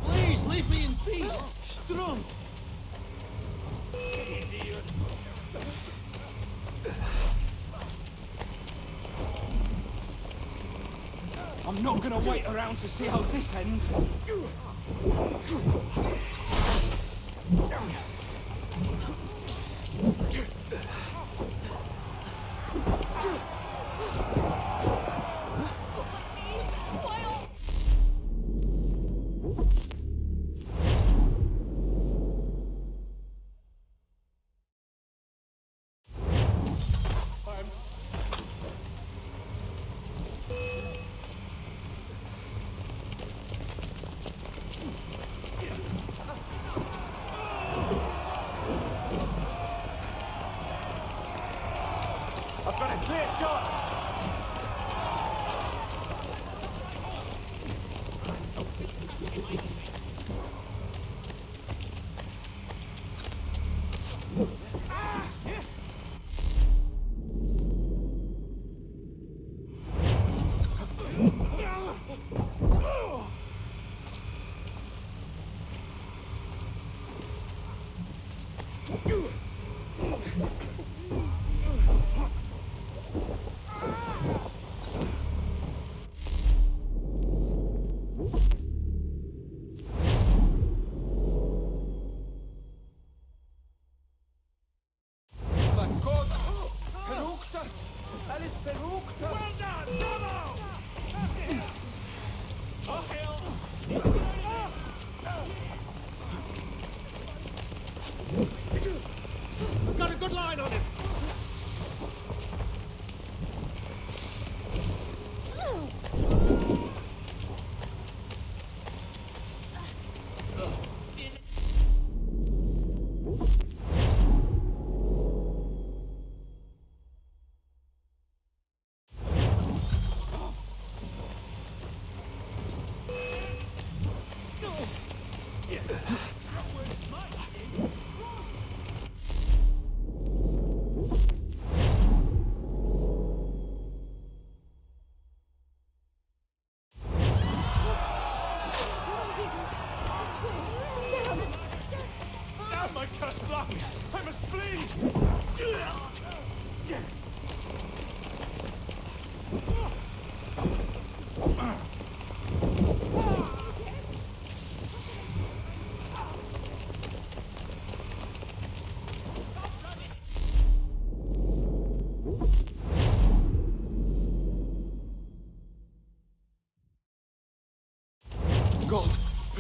Please, leave me in peace! Strum! I'm not gonna wait around to see how this ends. I've got a clear shot!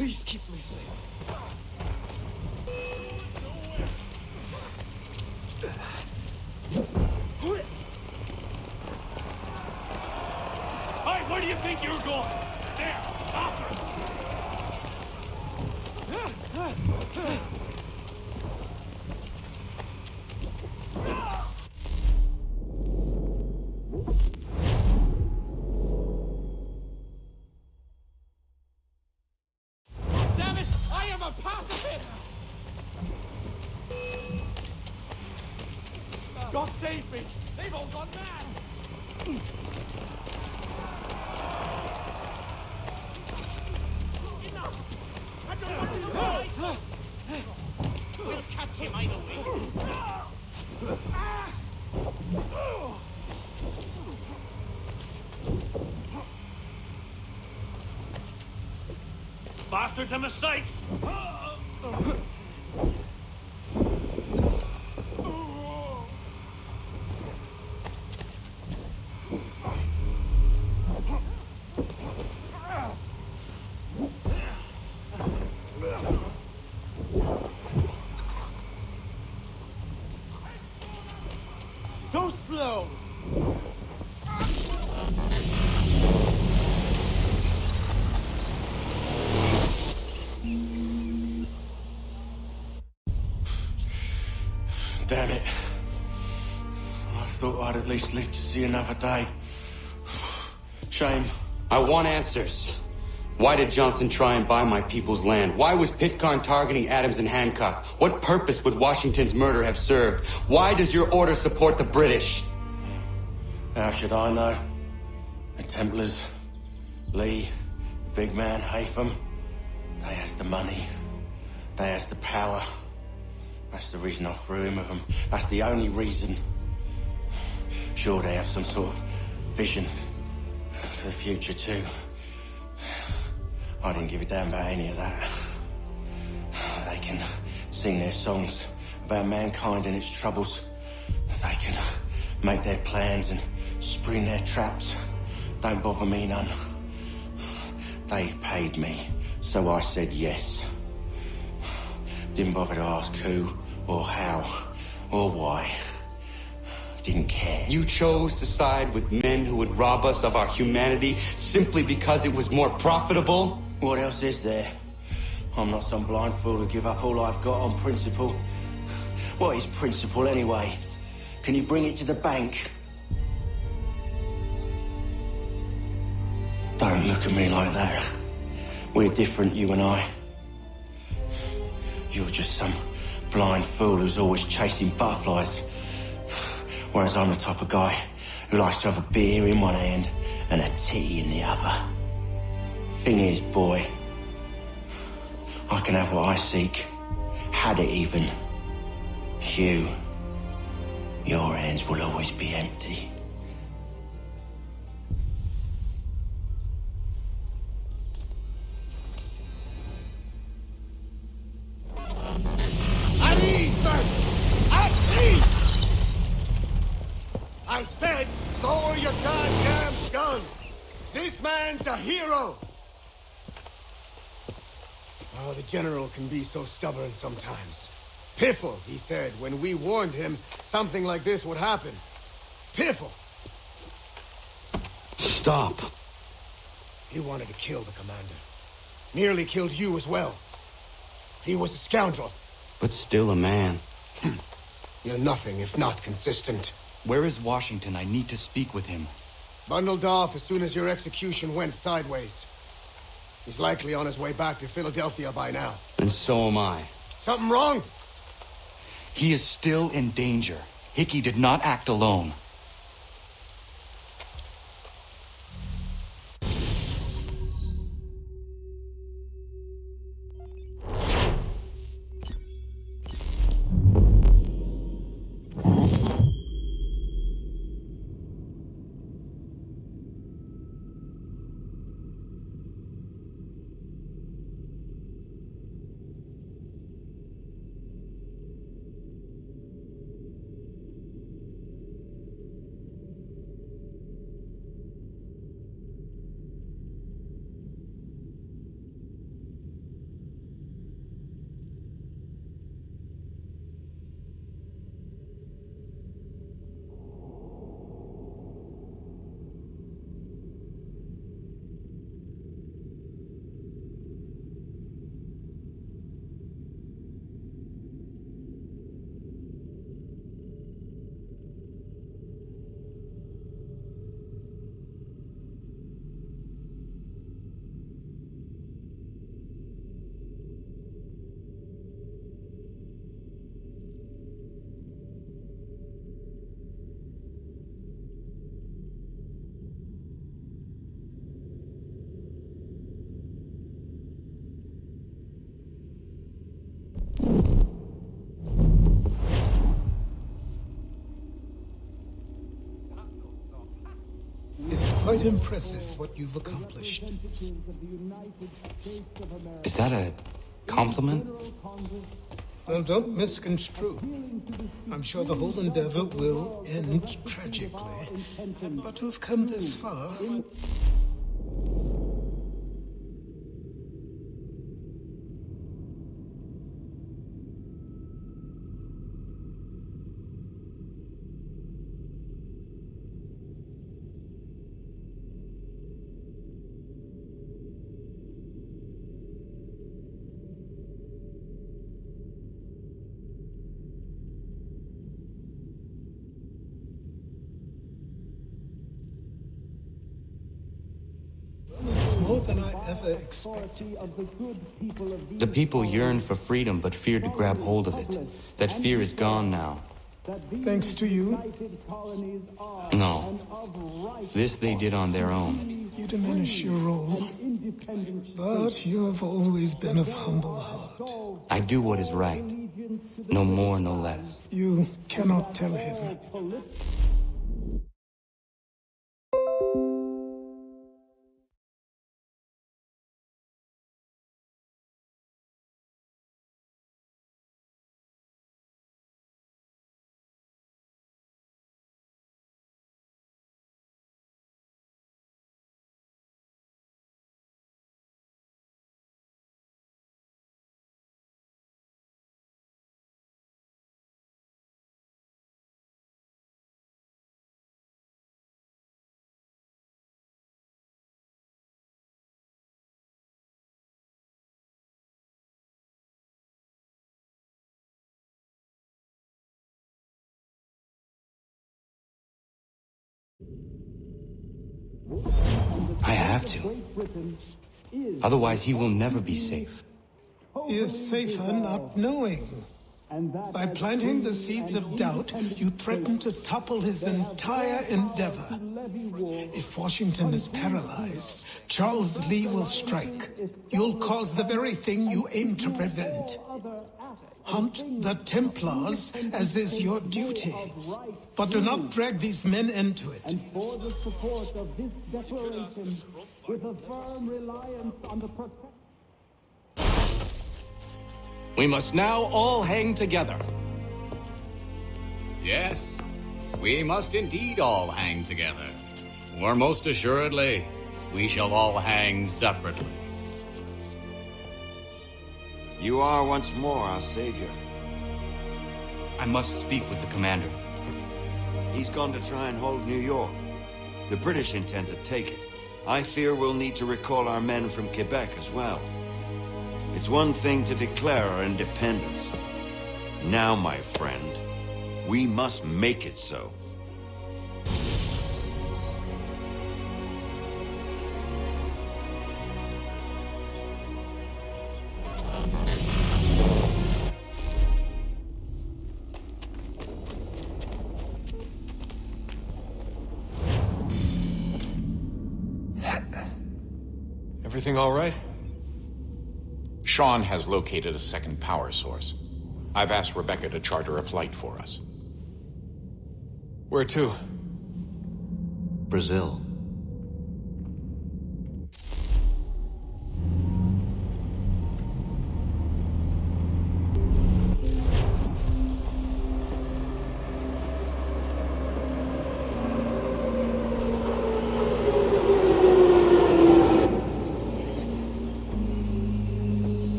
Please keep me safe. Hey, where do you think you're going? There, after. Damn it! I am a pacifist! God save me! They've all gone mad! Enough! I don't want to die! We'll catch him either way. Bastards in the sights! So slow! Damn it. I thought I'd at least live to see another day. Shame. I want answers. Why did Johnson try and buy my people's land? Why was Pitcairn targeting Adams and Hancock? What purpose would Washington's murder have served? Why does your order support the British? How should I know? The Templars, Lee, the big man, Haytham, they has the money. They has the power. That's the reason I threw him with them. That's the only reason. Sure, they have some sort of vision for the future too. I didn't give a damn about any of that. They can sing their songs about mankind and its troubles. They can make their plans and spring their traps. Don't bother me none. They paid me, so I said yes. Didn't bother to ask who, or how, or why. Didn't care. You chose to side with men who would rob us of our humanity simply because it was more profitable? What else is there? I'm not some blind fool who give up all I've got on principle. What is principle anyway? Can you bring it to the bank? Don't look at me like that. We're different, you and I. You're just some blind fool who's always chasing butterflies. Whereas I'm the type of guy who likes to have a beer in one hand and a tea in the other. Thing is, boy, I can have what I seek. Had it even. Your hands will always be empty. At ease, men! At ease! I said, lower your goddamn guns! This man's a hero! Oh, the general can be so stubborn sometimes. Piffle, he said, when we warned him something like this would happen. Piffle! Stop. He wanted to kill the commander. Nearly killed you as well. He was a scoundrel. But still a man. You're nothing if not consistent. Where is Washington? I need to speak with him. Bundled off as soon as your execution went sideways. He's likely on his way back to Philadelphia by now. And so am I. Something wrong? He is still in danger. Hickey did not act alone. quite impressive what you've accomplished. Is that a compliment? Well, don't misconstrue. I'm sure the whole endeavor will end tragically. But to have come this far... It's more than I ever expected. The people yearn for freedom but fear to grab hold of it. That fear is gone now. Thanks to you? No. This they did on their own. You diminish your role. But you have always been of humble heart. I do what is right. No more, no less. You cannot tell him. I have to. Otherwise, he will never be safe. He is safer not knowing. By planting the seeds of doubt, you threaten to topple his entire endeavor. If Washington is paralyzed, Charles Lee will strike. You'll cause the very thing you aim to prevent. Hunt the Templars, as is your duty. But do not drag these men into it. And for the support of this declaration, with a firm reliance on the protection... We must now all hang together. Yes, we must indeed all hang together. Or most assuredly, we shall all hang separately. You are once more our savior. I must speak with the commander. He's gone to try and hold New York. The British intend to take it. I fear we'll need to recall our men from Quebec as well. It's one thing to declare our independence. Now, my friend, we must make it so. Everything all right? Sean has located a second power source. I've asked Rebecca to charter a flight for us. Where to? Brazil.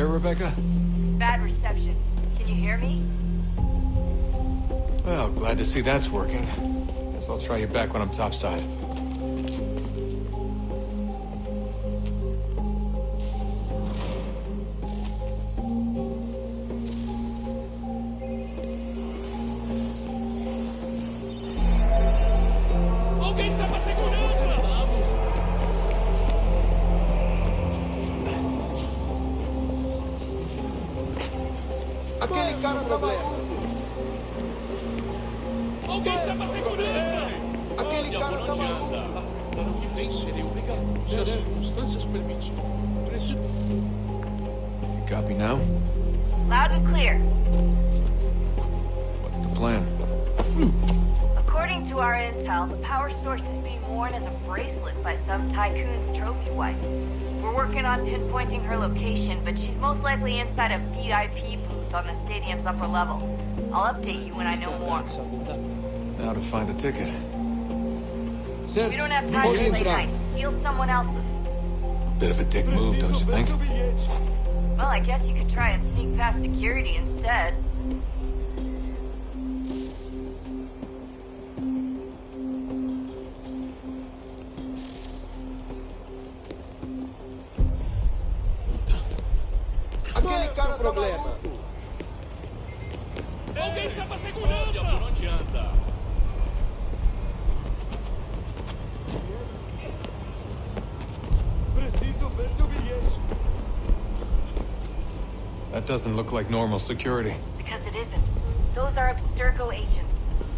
Rebecca? Bad reception. Can you hear me? Well, glad to see that's working. Guess I'll try you back when I'm topside. Loud and clear. What's the plan? According to our intel, the power source is being worn as a bracelet by some tycoon's trophy wife. We're working on pinpointing her location, but she's most likely inside a VIP booth on the stadium's upper level. I'll update you when I know more. Now to find a ticket. We don't have time to play nice. Steal someone else's. Bit of a dick move, don't you think? Well, I guess you could try and sneak past security instead. Aquele cara problema. Alguém chama a segurança! Olha por onde anda. Preciso ver seu bilhete. That doesn't look like normal security. Because it isn't. Those are Abstergo agents.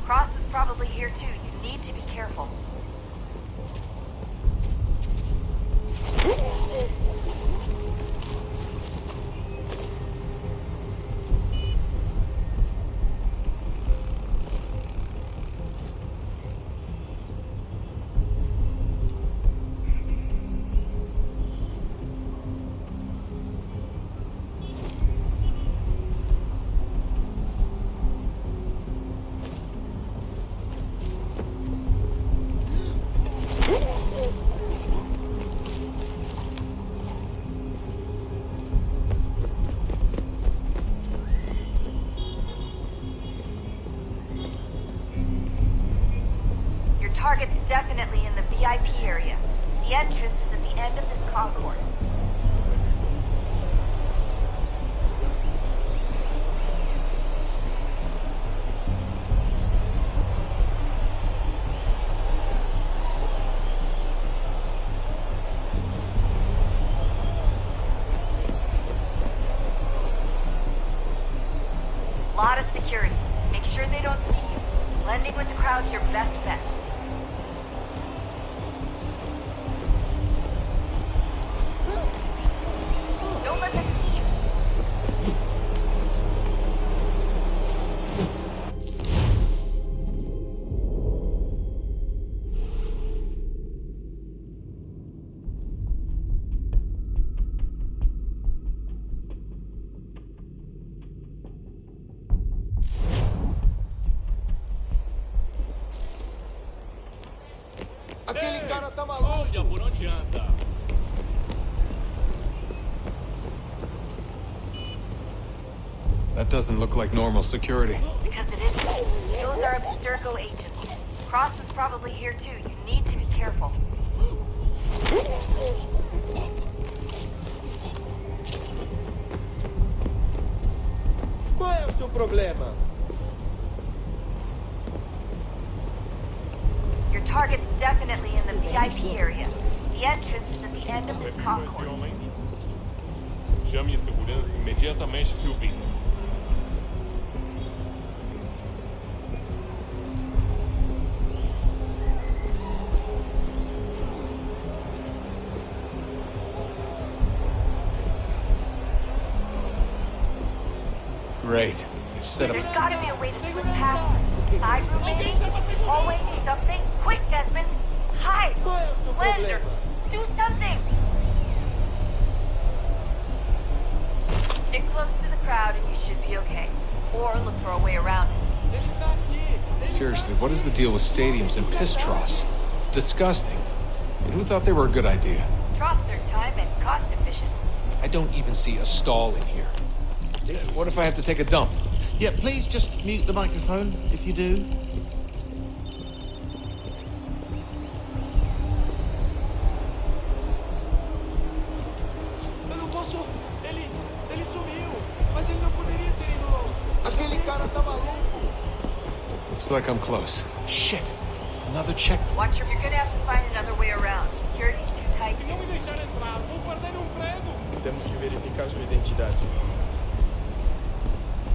Cross is probably here too. You need to be careful. Target's definitely in the VIP area. The entrance is at the end of this concourse. Lot of security. Make sure they don't see you. Blending with the crowd's your best bet. Don't let them see you. Aquele cara tá maluco. Olha por onde anda. That doesn't look like normal security. Because it isn't. Those are Abstergo agents. Cross is probably here too. You need to be careful. Qual é o seu problema? Your target's definitely in the VIP area. The entrance is at the end of this concourse. Chame a segurança imediatamente, Silvino. Great. They've set up. There's gotta be a way to slip past them. Side room maybe? Hallway? Something? Quick, Desmond! Hide! Slender! Do something! Stick close to the crowd and you should be okay. Or look for a way around it. Seriously, what is the deal with stadiums and piss troughs? It's disgusting. And who thought they were a good idea? Troughs are time and cost efficient. I don't even see a stall in here. What if I have to take a dump? Yeah, please just mute the microphone if you do. Eu não posso. Ele sumiu. Mas ele não poderia ter ido longe. Aquele cara tá maluco. Looks like I'm close. Shit. Another check. Watch your... You're gonna have to find another way around. Security's too tight. Se não me deixar entrar, vou perder emprego. Temos que verificar sua identidade.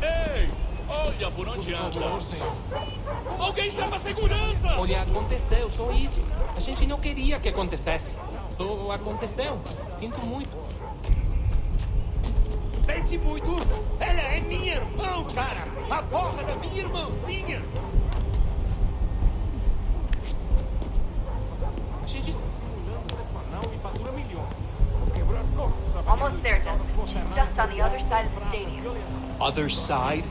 Ei! Olha por onde anda. Alguém chama a segurança! Olha, aconteceu, só isso. A gente não queria que acontecesse. Só aconteceu. Sinto muito. Sente muito? Ela é minha irmã, cara! A porra da minha irmã! Other side?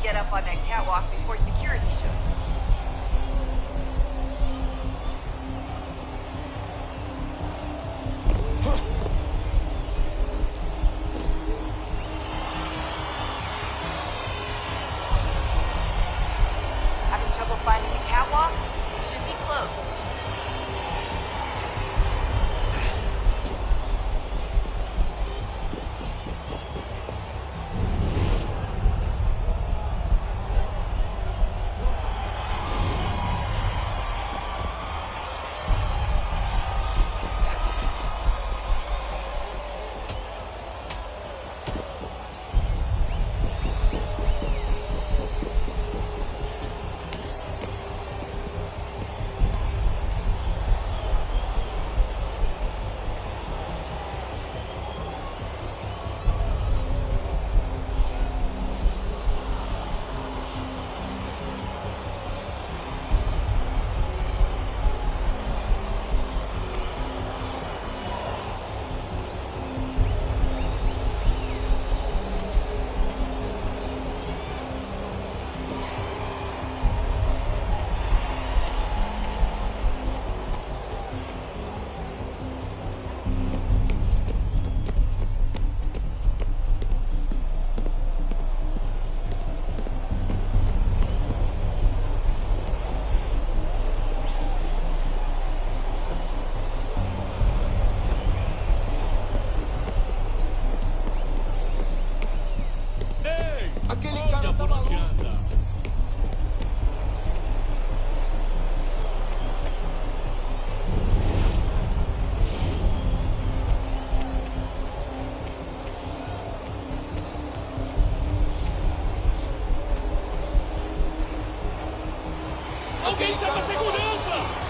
Get up on that catwalk before security shows up. Having trouble finding the catwalk? It should be close. Alguém chama segurança!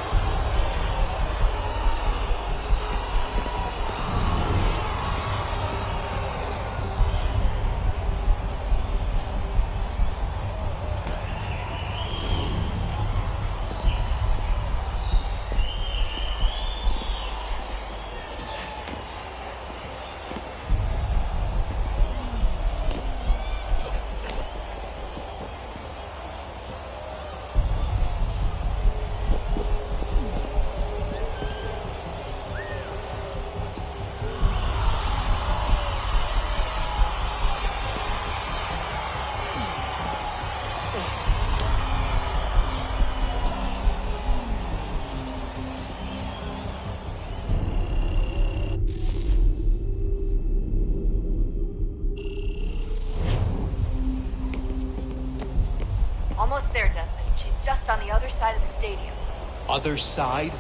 Almost there, Desmond. She's just on the other side of the stadium. Other side?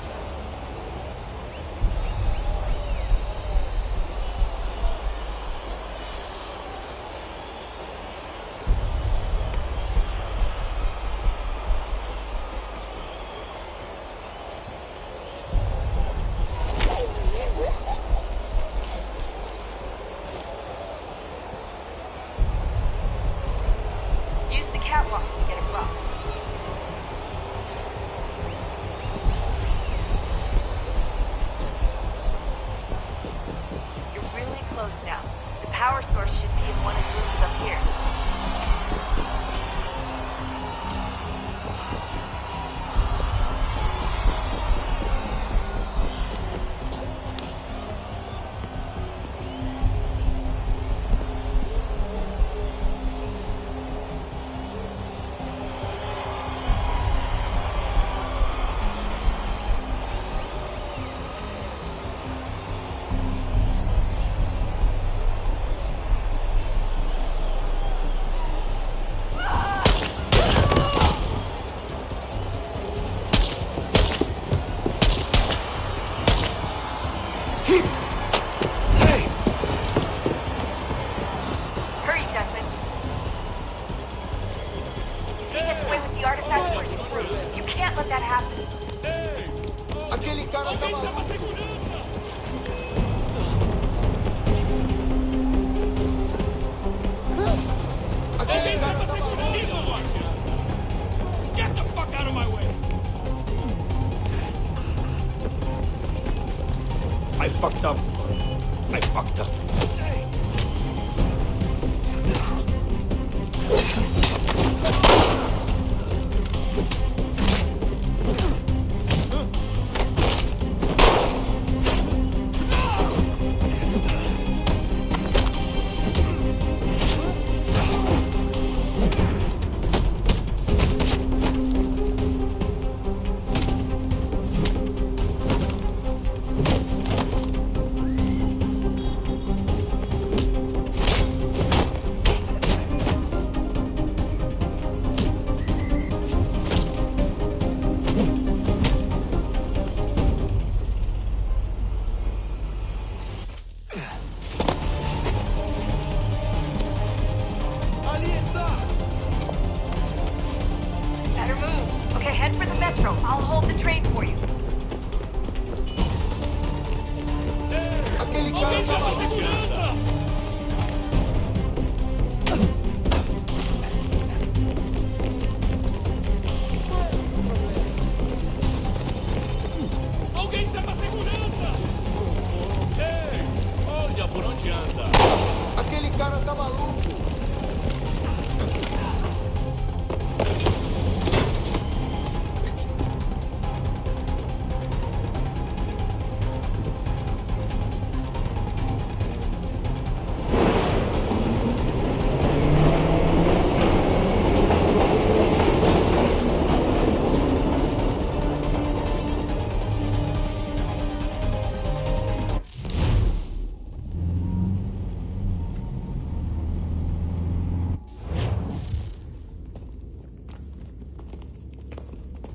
Use the catwalks to get across. You're really close now. The power source should be in one of the rooms up here. cara tá maluco. Aquele cara tá maluco. Get the fuck out of my way. I fucked up. I fucked up. Better move. Okay, head for the metro. I'll hold the train for you. Aquele cara tá maluco. Alguém chama a segurança! Ei, olha por onde anda. Aquele cara tá maluco.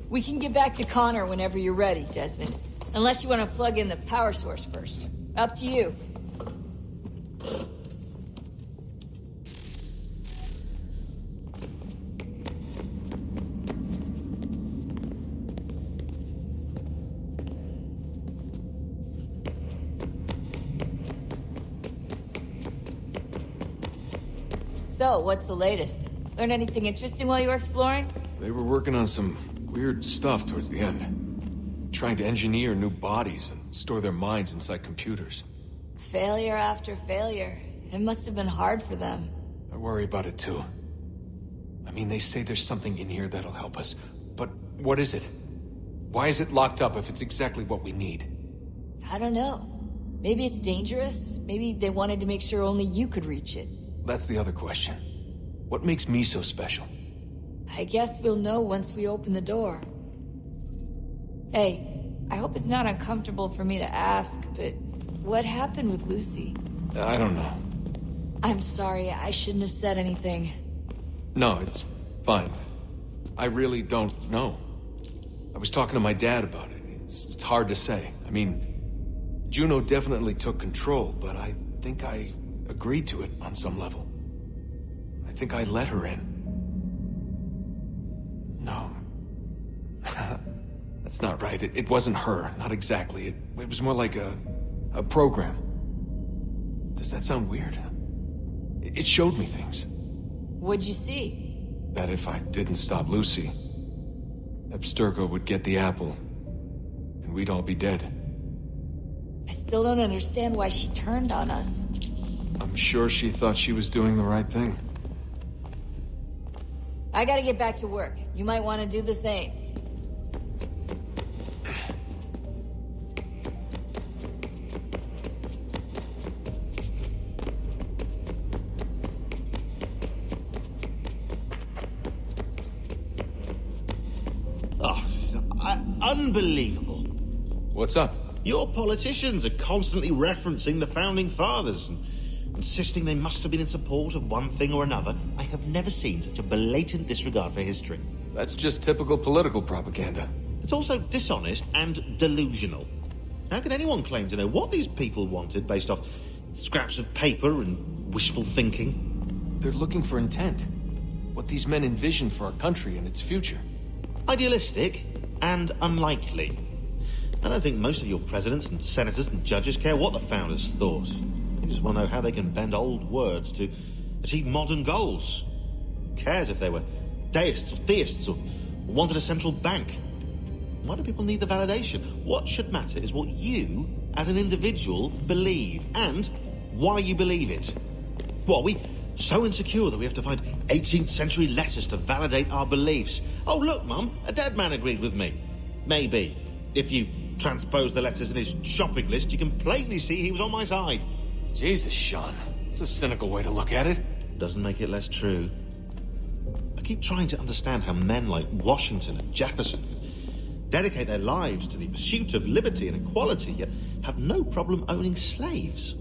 We can get back to Connor whenever you're ready, Desmond. Unless you want to plug in the power source first. Up to you. So, what's the latest? Learn anything interesting while you were exploring? They were working on some weird stuff towards the end. Trying to engineer new bodies and store their minds inside computers. Failure after failure. It must have been hard for them. I worry about it too. I mean, they say there's something in here that'll help us. But what is it? Why is it locked up if it's exactly what we need? I don't know. Maybe it's dangerous. Maybe they wanted to make sure only you could reach it. That's the other question. What makes me so special? I guess we'll know once we open the door. Hey, I hope it's not uncomfortable for me to ask, but what happened with Lucy? I don't know. I'm sorry, I shouldn't have said anything. No, it's fine. I really don't know. I was talking to my dad about it. It's hard to say. I mean, Juno definitely took control, but I think I agreed to it on some level. I think I let her in. No. That's not right. It wasn't her. Not exactly. It was more like a program. Does that sound weird? It showed me things. What'd you see? That if I didn't stop Lucy, Abstergo would get the apple, and we'd all be dead. I still don't understand why she turned on us. I'm sure she thought she was doing the right thing. I gotta get back to work. You might want to do the same. Unbelievable. What's up? Your politicians are constantly referencing the Founding Fathers and insisting they must have been in support of one thing or another. I have never seen such a blatant disregard for history. That's just typical political propaganda. It's also dishonest and delusional. How can anyone claim to know what these people wanted based off scraps of paper and wishful thinking? They're looking for intent. What these men envision for our country and its future. Idealistic and unlikely. I don't think most of your presidents and senators and judges care what the founders thought. They just want to know how they can bend old words to achieve modern goals. Who cares if they were deists or theists or wanted a central bank? Why do people need the validation? What should matter is what you, as an individual, believe, and why you believe it. What, are we so insecure that we have to find 18th century letters to validate our beliefs? Oh, look, Mum, a dead man agreed with me. Maybe. If you transpose the letters in his shopping list, you can plainly see he was on my side. Jesus, Sean. It's a cynical way to look at it. Doesn't make it less true. I keep trying to understand how men like Washington and Jefferson dedicate their lives to the pursuit of liberty and equality, yet have no problem owning slaves.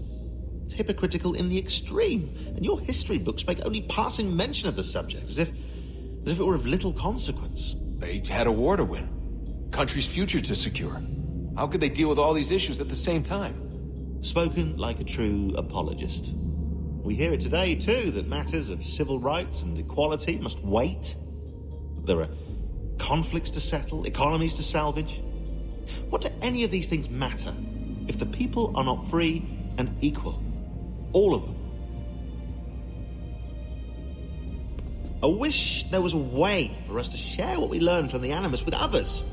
It's hypocritical in the extreme, and your history books make only passing mention of the subject, as if it were of little consequence. They had a war to win. Country's future to secure. How could they deal with all these issues at the same time? Spoken like a true apologist. We hear it today, too, that matters of civil rights and equality must wait. There are conflicts to settle, economies to salvage. What do any of these things matter if the people are not free and equal? All of them. I wish there was a way for us to share what we learn from the Animus with others.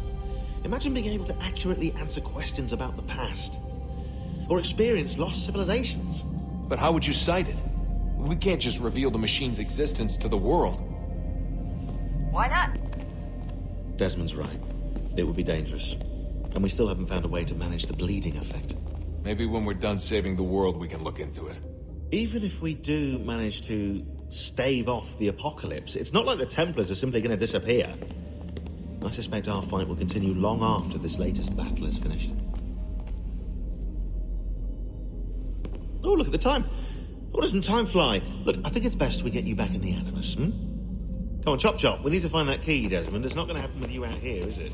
Imagine being able to accurately answer questions about the past, or experience lost civilizations. But how would you cite it? We can't just reveal the machine's existence to the world. Why not? Desmond's right. It would be dangerous. And we still haven't found a way to manage the bleeding effect. Maybe when we're done saving the world, we can look into it. Even if we do manage to stave off the apocalypse, it's not like the Templars are simply going to disappear. I suspect our fight will continue long after this latest battle is finished. Oh, look at the time. Oh, doesn't time fly? Look, I think it's best we get you back in the Animus, Come on, chop chop. We need to find that key, Desmond. It's not going to happen with you out here, is it?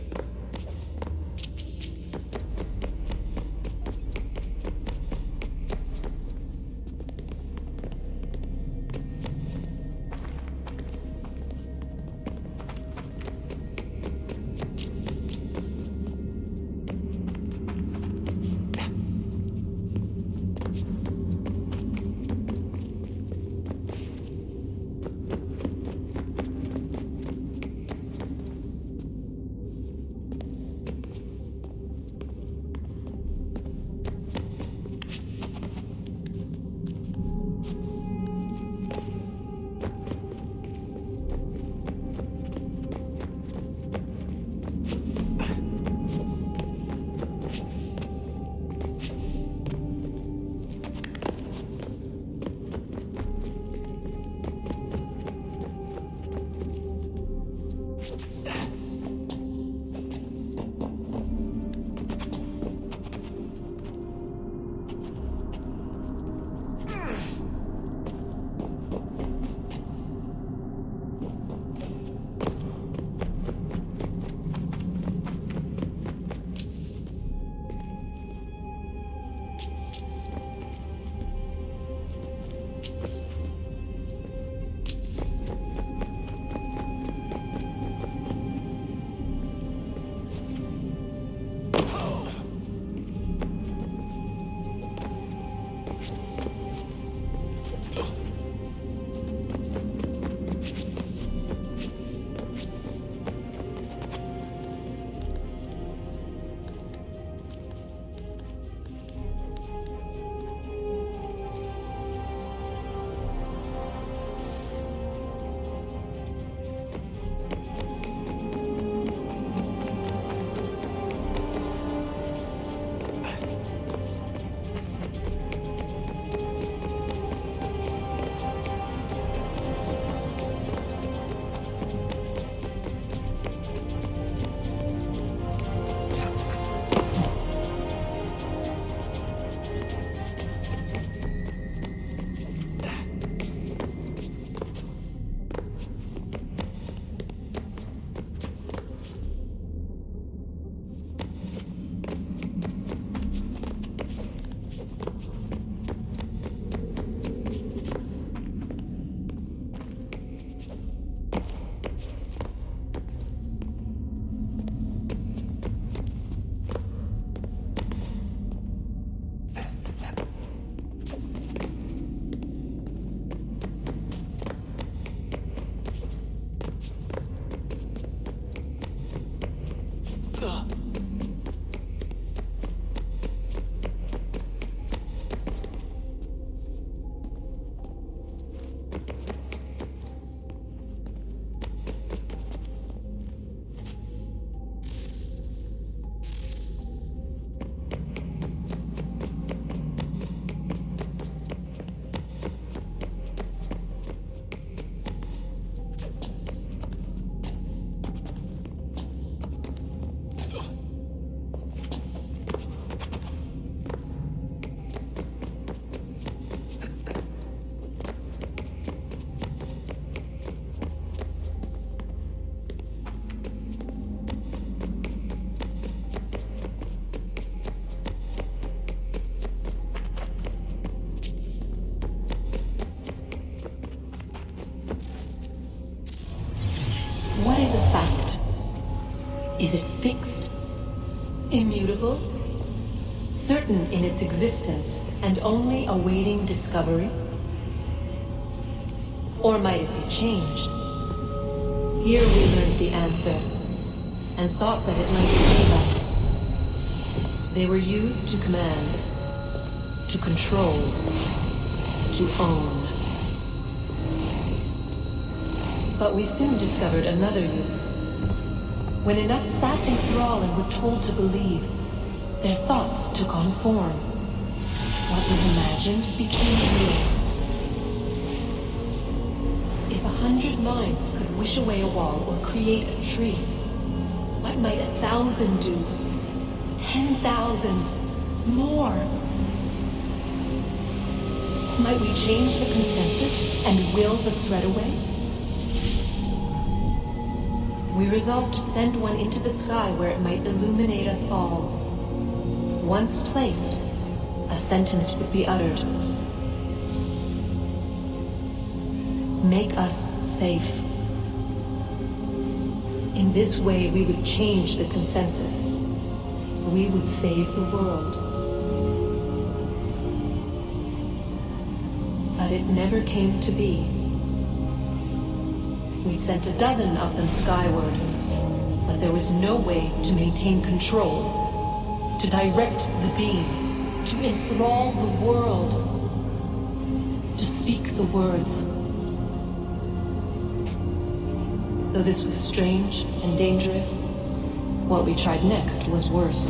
certain in its existence and only awaiting discovery? Or might it be changed? Here we learned the answer, and thought that it might save us. They were used to command, to control, to own. But we soon discovered another use. When enough sat in thrall and were told to believe, their thoughts took on form. What was imagined became real. If 100 minds could wish away a wall or create a tree, what might 1,000 do? 10,000? More? Might we change the consensus and will the thread away? We resolved to send one into the sky where it might illuminate us all. Once placed, a sentence would be uttered. Make us safe. In this way, we would change the consensus. We would save the world. But it never came to be. We sent a dozen of them skyward, but there was no way to maintain control, to direct the beam, to enthrall the world, to speak the words. Though this was strange and dangerous, what we tried next was worse.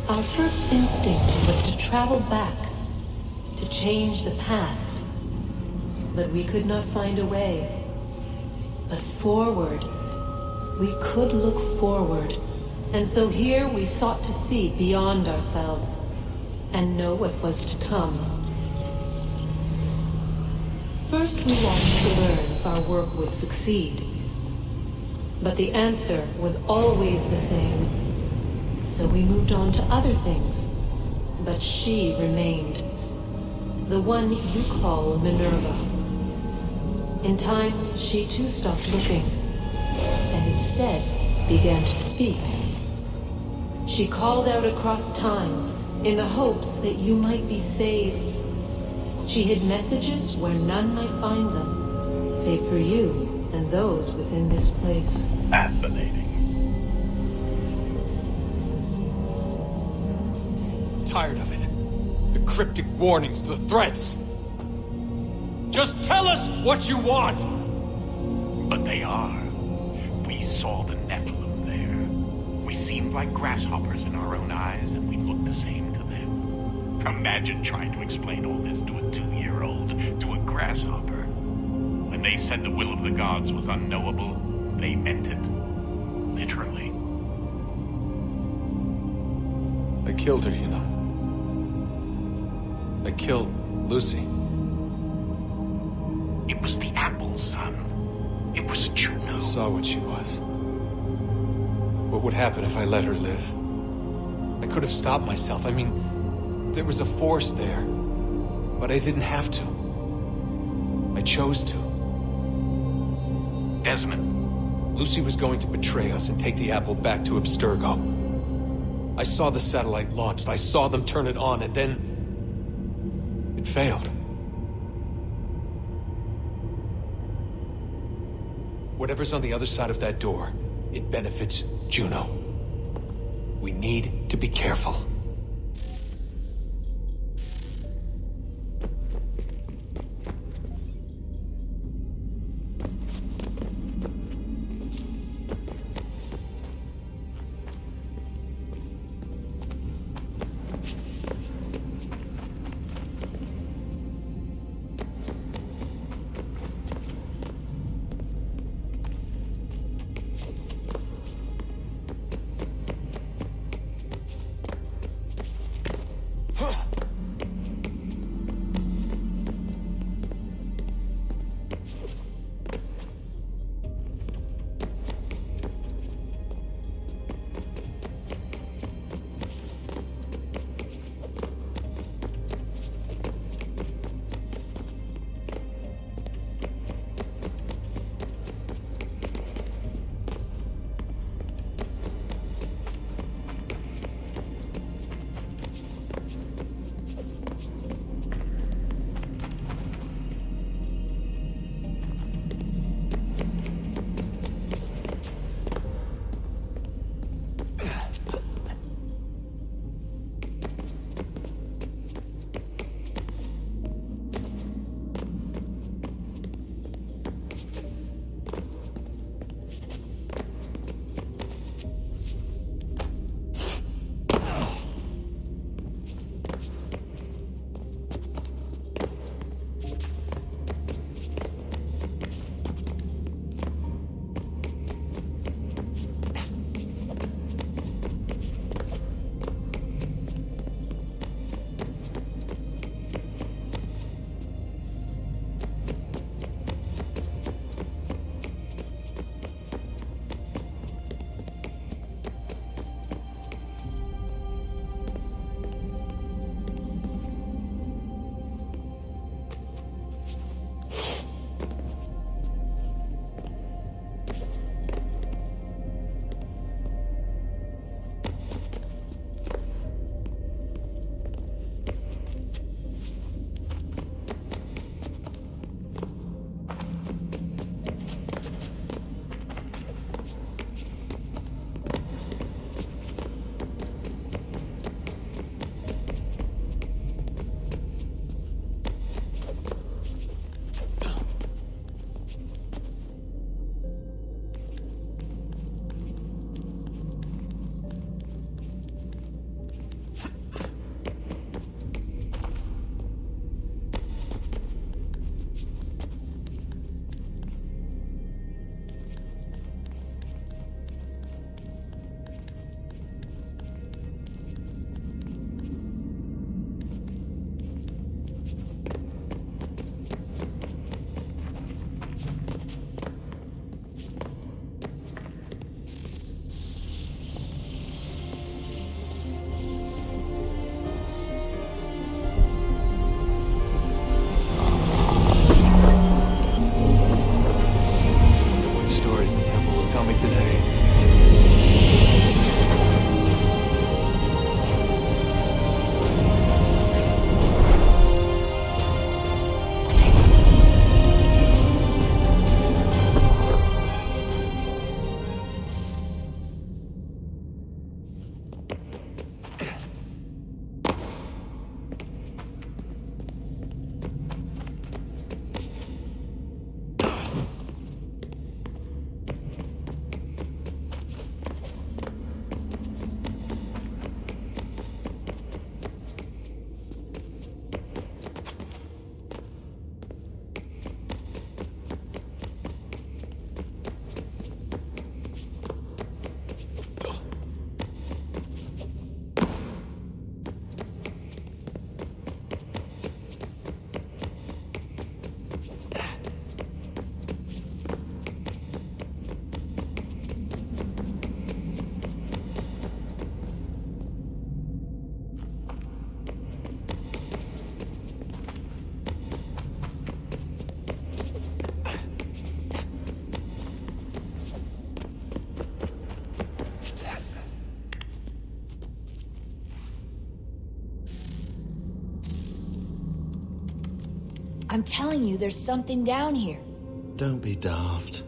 Our first instinct was to travel back, to change the past. But we could not find a way. But forward, we could look forward. And so here we sought to see beyond ourselves and know what was to come. First we wanted to learn if our work would succeed. But the answer was always the same. So we moved on to other things, but she remained. The one you call Minerva. In time, she too stopped looking, and instead began to speak. She called out across time, in the hopes that you might be saved. She hid messages where none might find them, save for you and those within this place. Fascinating. Tired of it. The cryptic warnings, the threats. Just tell us what you want! But they are. We saw the Nephilim there. We seemed like grasshoppers in our own eyes, and we looked the same to them. Imagine trying to explain all this to a 2-year-old, to a grasshopper. When they said the will of the gods was unknowable, they meant it. Literally. I killed her, you know. I killed Lucy. It was the apple, son. It was Juno. I saw what she was. What would happen if I let her live? I could have stopped myself. I mean, there was a force there. But I didn't have to. I chose to. Desmond. Lucy was going to betray us and take the apple back to Abstergo. I saw the satellite launched. I saw them turn it on, and then it failed. Whatever's on the other side of that door, it benefits Juno. We need to be careful. tell me today. I'm telling you, there's something down here. Don't be daft.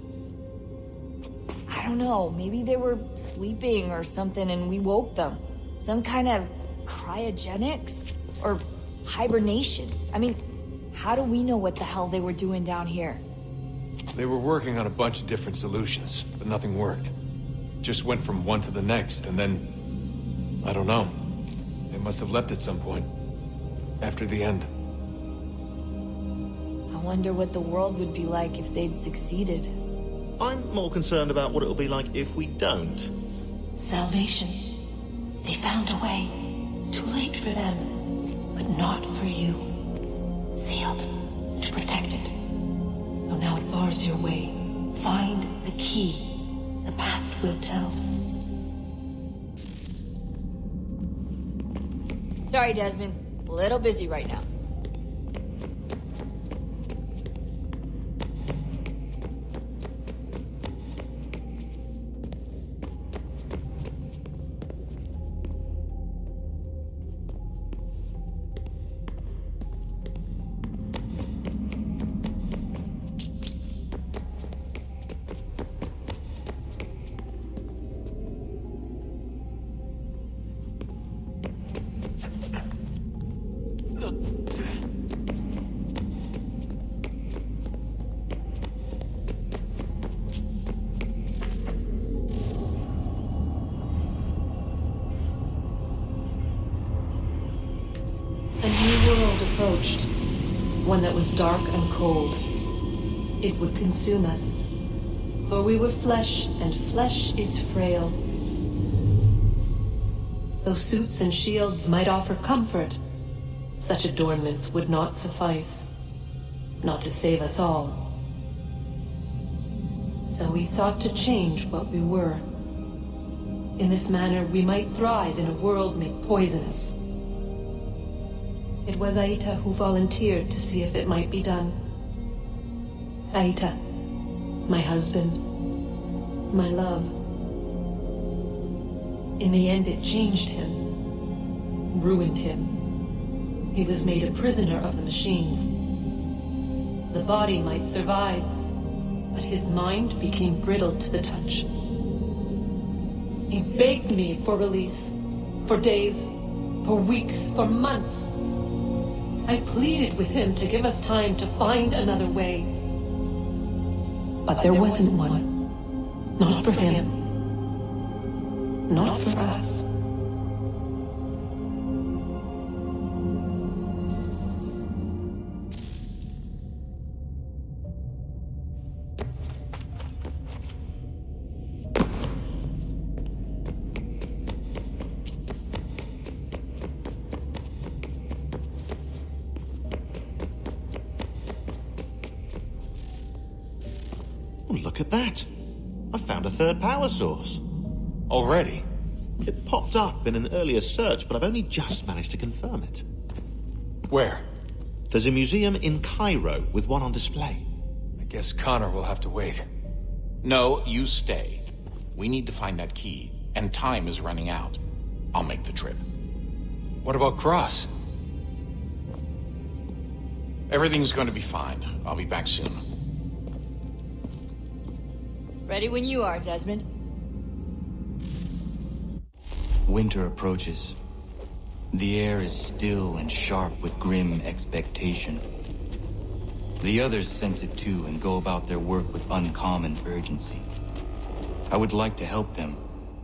I don't know, maybe they were sleeping or something and we woke them. Some kind of cryogenics? Or hibernation. I mean, how do we know what the hell they were doing down here? They were working on a bunch of different solutions, but nothing worked. Just went from one to the next, and then... I don't know. They must have left at some point. After the end. I wonder what the world would be like if they'd succeeded. I'm more concerned about what it'll be like if we don't. Salvation. They found a way. Too late for them, but not for you. Sealed to protect it. Though now it bars your way. Find the key. The past will tell. Sorry, Desmond. A little busy right now. Approached. One that was dark and cold. It would consume us. For we were flesh, and flesh is frail. Though suits and shields might offer comfort, such adornments would not suffice. Not to save us all. So we sought to change what we were. In this manner, we might thrive in a world made poisonous. It was Aita who volunteered to see if it might be done. Aita, my husband, my love. In the end, it changed him, ruined him. He was made a prisoner of the machines. The body might survive, but his mind became brittle to the touch. He begged me for release, for days, for weeks, for months. I pleaded with him to give us time to find another way. But there wasn't one. Not for him. Not for us. Look at that. I found a third power source. Already? It popped up in an earlier search, but I've only just managed to confirm it. Where? There's a museum in Cairo with one on display. I guess Connor will have to wait. No, you stay. We need to find that key, and time is running out. I'll make the trip. What about Cross? Everything's going to be fine. I'll be back soon. Ready when you are, Desmond. Winter approaches. The air is still and sharp with grim expectation. The others sense it too and go about their work with uncommon urgency. I would like to help them,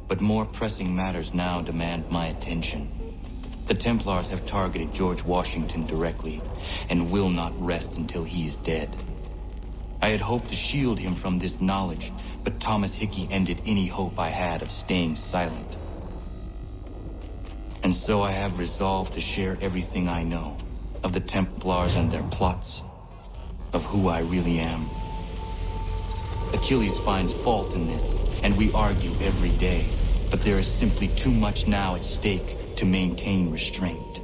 but more pressing matters now demand my attention. The Templars have targeted George Washington directly, and will not rest until he is dead. I had hoped to shield him from this knowledge, but Thomas Hickey ended any hope I had of staying silent. And so I have resolved to share everything I know of the Templars and their plots, of who I really am. Achilles finds fault in this, and we argue every day, but there is simply too much now at stake to maintain restraint.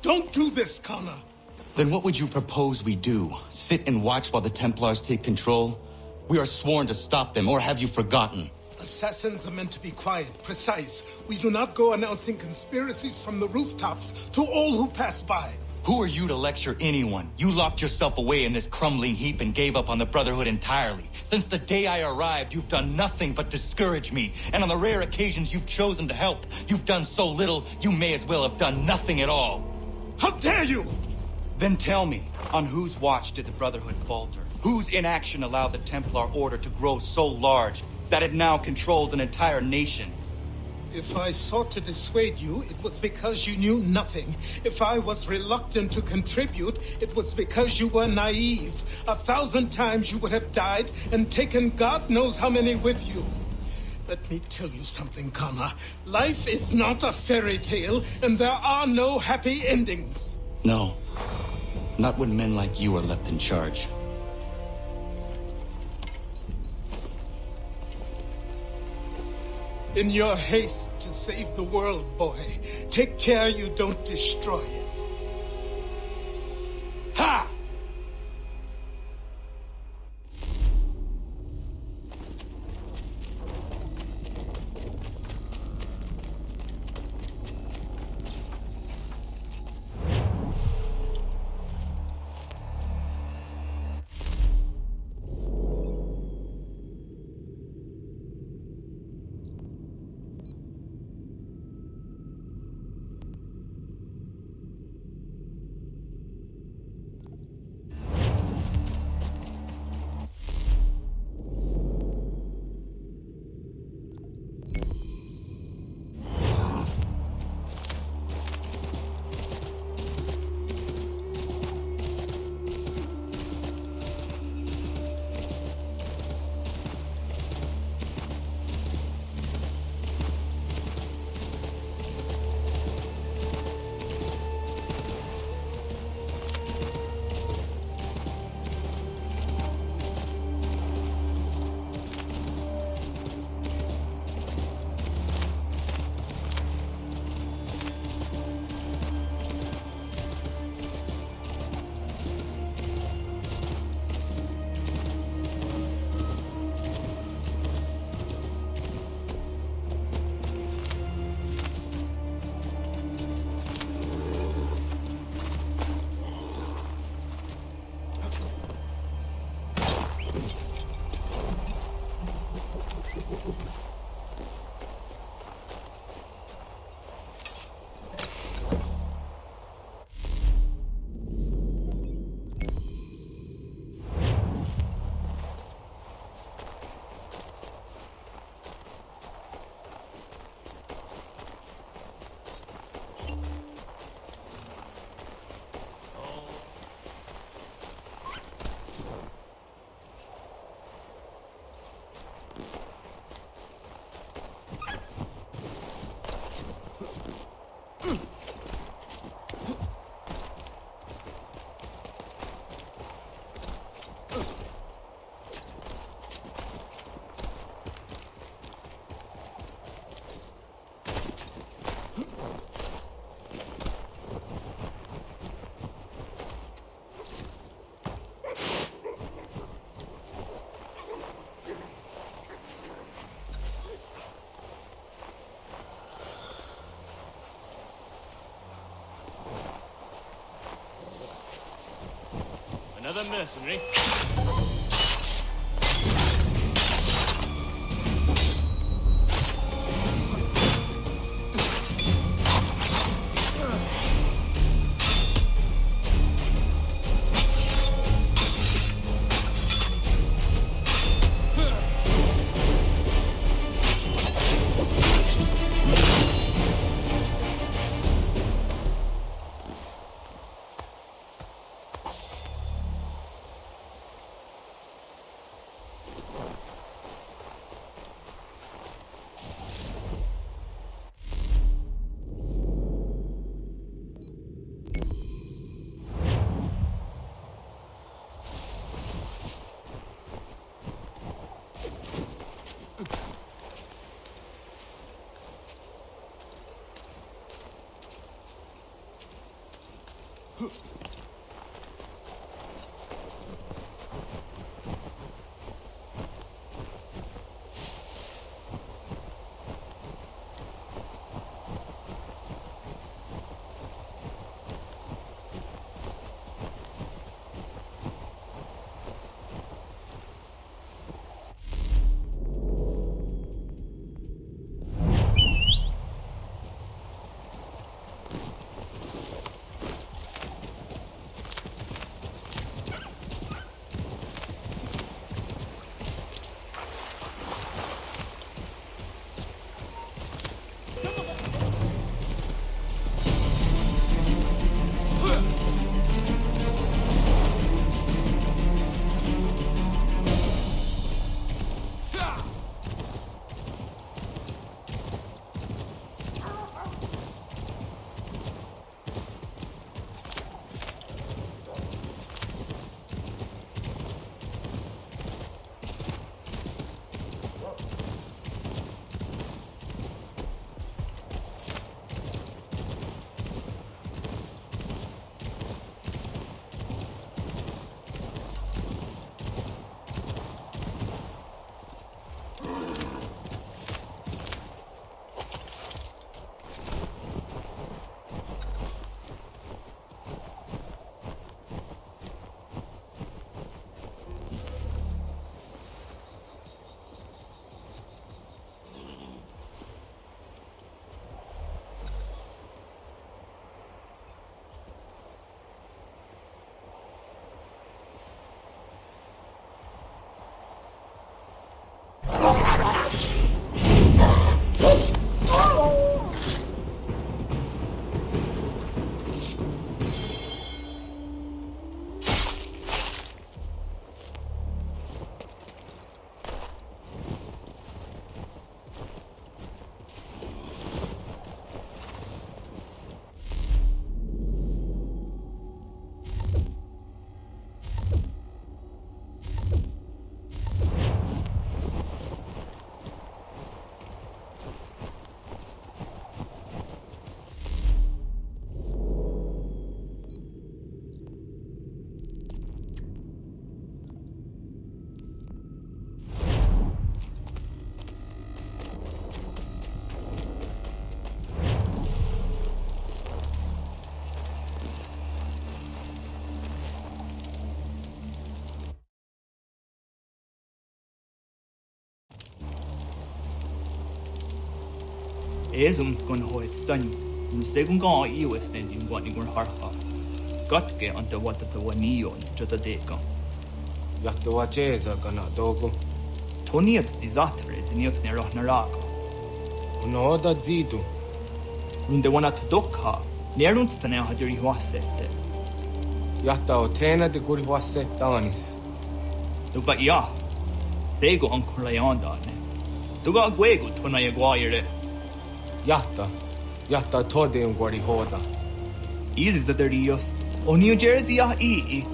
Don't do this, Connor! Then what would you propose we do? Sit and watch while the Templars take control? We are sworn to stop them, or have you forgotten? Assassins are meant to be quiet, precise. We do not go announcing conspiracies from the rooftops to all who pass by. Who are you to lecture anyone? You locked yourself away in this crumbling heap and gave up on the Brotherhood entirely. Since the day I arrived, you've done nothing but discourage me. And on the rare occasions you've chosen to help, you've done so little, you may as well have done nothing at all. How dare you! Then tell me, on whose watch did the Brotherhood falter? Whose inaction allowed the Templar Order to grow so large that it now controls an entire nation? If I sought to dissuade you, it was because you knew nothing. If I was reluctant to contribute, it was because you were naive. 1,000 times you would have died and taken God knows how many with you. Let me tell you something, Connor. Life is not a fairy tale, and there are no happy endings. No. Not when men like you are left in charge. In your haste to save the world, boy, take care you don't destroy it. Ha! Another mercenary. Ezum gon hoet stani. Nu segun ga iwes nen in gwani gon harha. Gatke ante wata te wanion jota deka. Yakto wacheza kana dogo. Toniat zizatre ziniot ne roh naraka. No da zidu. Runde wana to dokha. Nerunts tane hajuri hwasette. Yatta o tena de guri hwasette anis. Duga ya. Sego ancora yandane. Duga gwego tona yagwaire. Yatta tode un guari hoda. Easy zaderios. O New Jersey ya ii.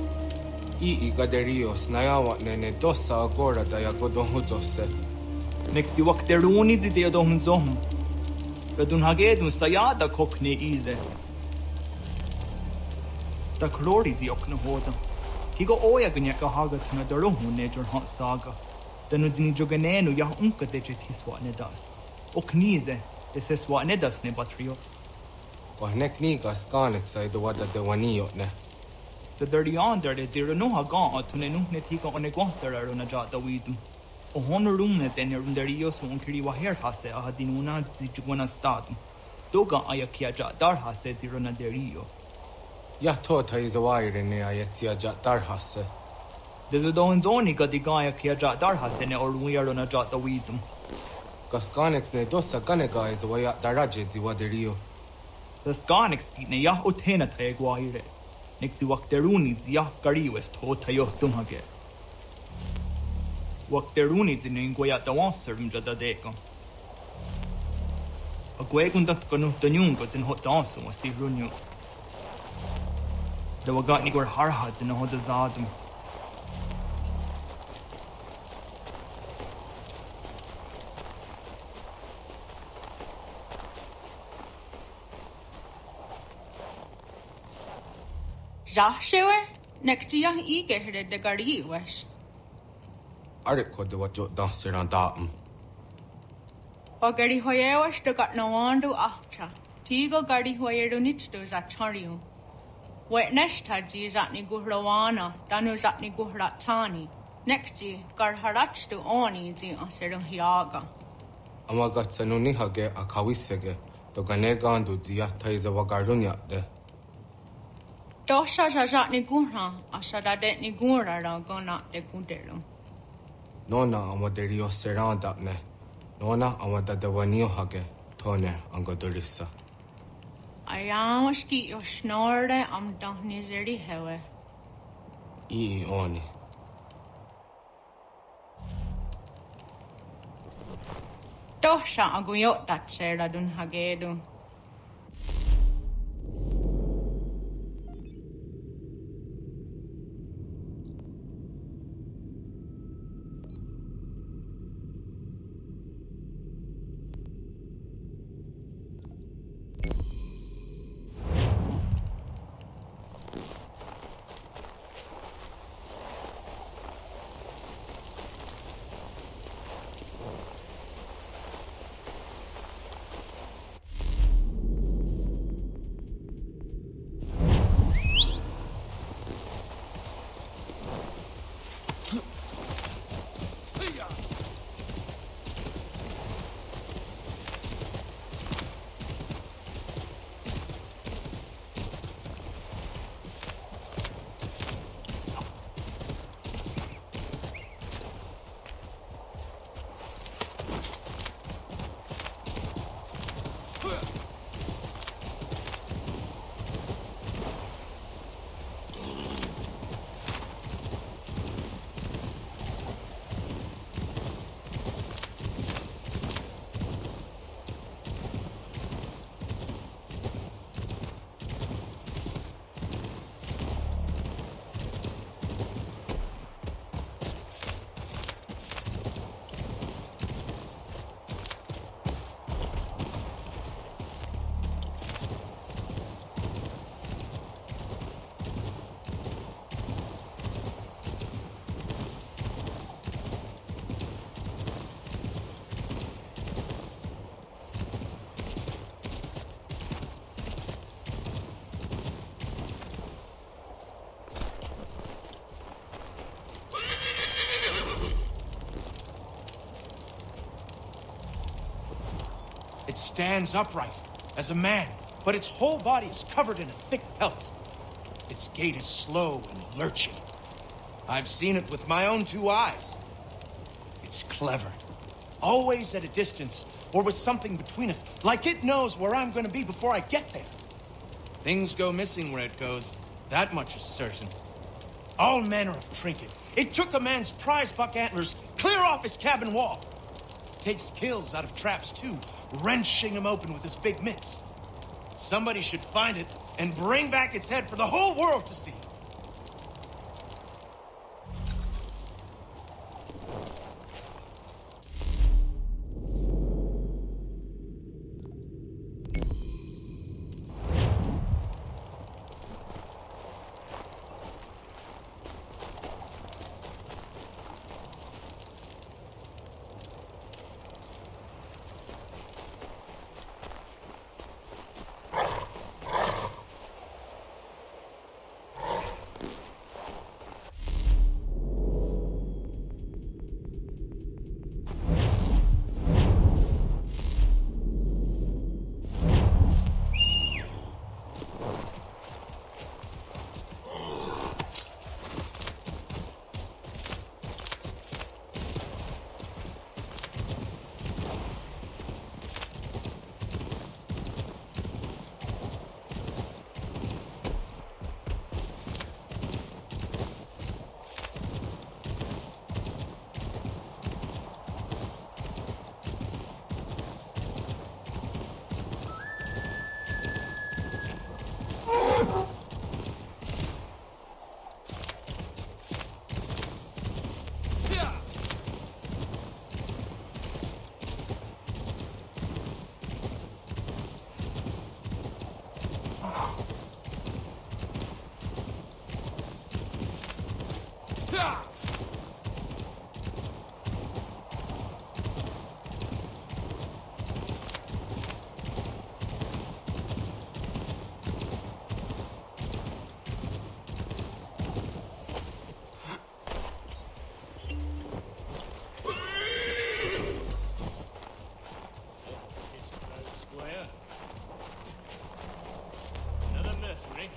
Ii gaderios na yawa nene dossa agora da yagodon huzosse. Nekti wakteruni zi deo dohun zohun. Gadun hagedun sayada kokne ize. Da klori zi okna hoda. Kigo oya ganyaka hagat na daruhun ne jor hot saga. Danu zini joganenu ya unka deje tiswa ne das. Oknize. This is what nedas ne batrio. Wahnek nigas kanek sa ido wada de wanio ne. The dirty on there, the dear no hagon, to ne tika on a guanter on a jot the weedum. O honor room net and your derios on Kiriwa hair hase, a hadinuna zijuana statum. Doga ayakia jat dar hase zirona derio. Ya tota is a wire in the Ayatia Jat Darhase. There's a don's only got the guy kia jat dar hase or we are on a jot the weedum. Gasconix ne dosa ganega is a way at Daraji Ziwaderio. The Sconix ne ya otena taeguire. Next to Wakteruni's ya gari was to tayotumage. Wakteruni's in Inguaya the one servant the decon. A guegun that gonu the nungots in hot dance was see runyu. There were got nigger harhads in the hot zadum. Joshua, next to young eager headed the gari was. Arik the what you dancer on Darton. O gari hoye was the got no one do after. Tigo gari hoye do nits to Zachario. Wet nest had is at Niguhrawana, Danus at Niguhratani. Next year, Garharach to Oni the Aserum Hiaga. Amagatsanuni hage a kawisege, the Ganegan do Diata is a Wagarunya de. Dosha Jajat Nigura, Ashada de Nigura, Gona de Gundero. Nona Amaderio Serandapne, Nona Amada de Wanio hage, Tone Angodorissa. I am a ski your snore, I'm down nizeri hewe. Oni. Dosha aguyot that Sarah dun hagedu. It stands upright, as a man, but its whole body is covered in a thick pelt. Its gait is slow and lurching. I've seen it with my own 2 eyes. It's clever. Always at a distance, or with something between us, like it knows where I'm gonna be before I get there. Things go missing where it goes, that much is certain. All manner of trinket. It took a man's prize buck antlers clear off his cabin wall. Takes kills out of traps too, wrenching them open with his big mitts. Somebody should find it and bring back its head for the whole world to see. Square. Another mercenary.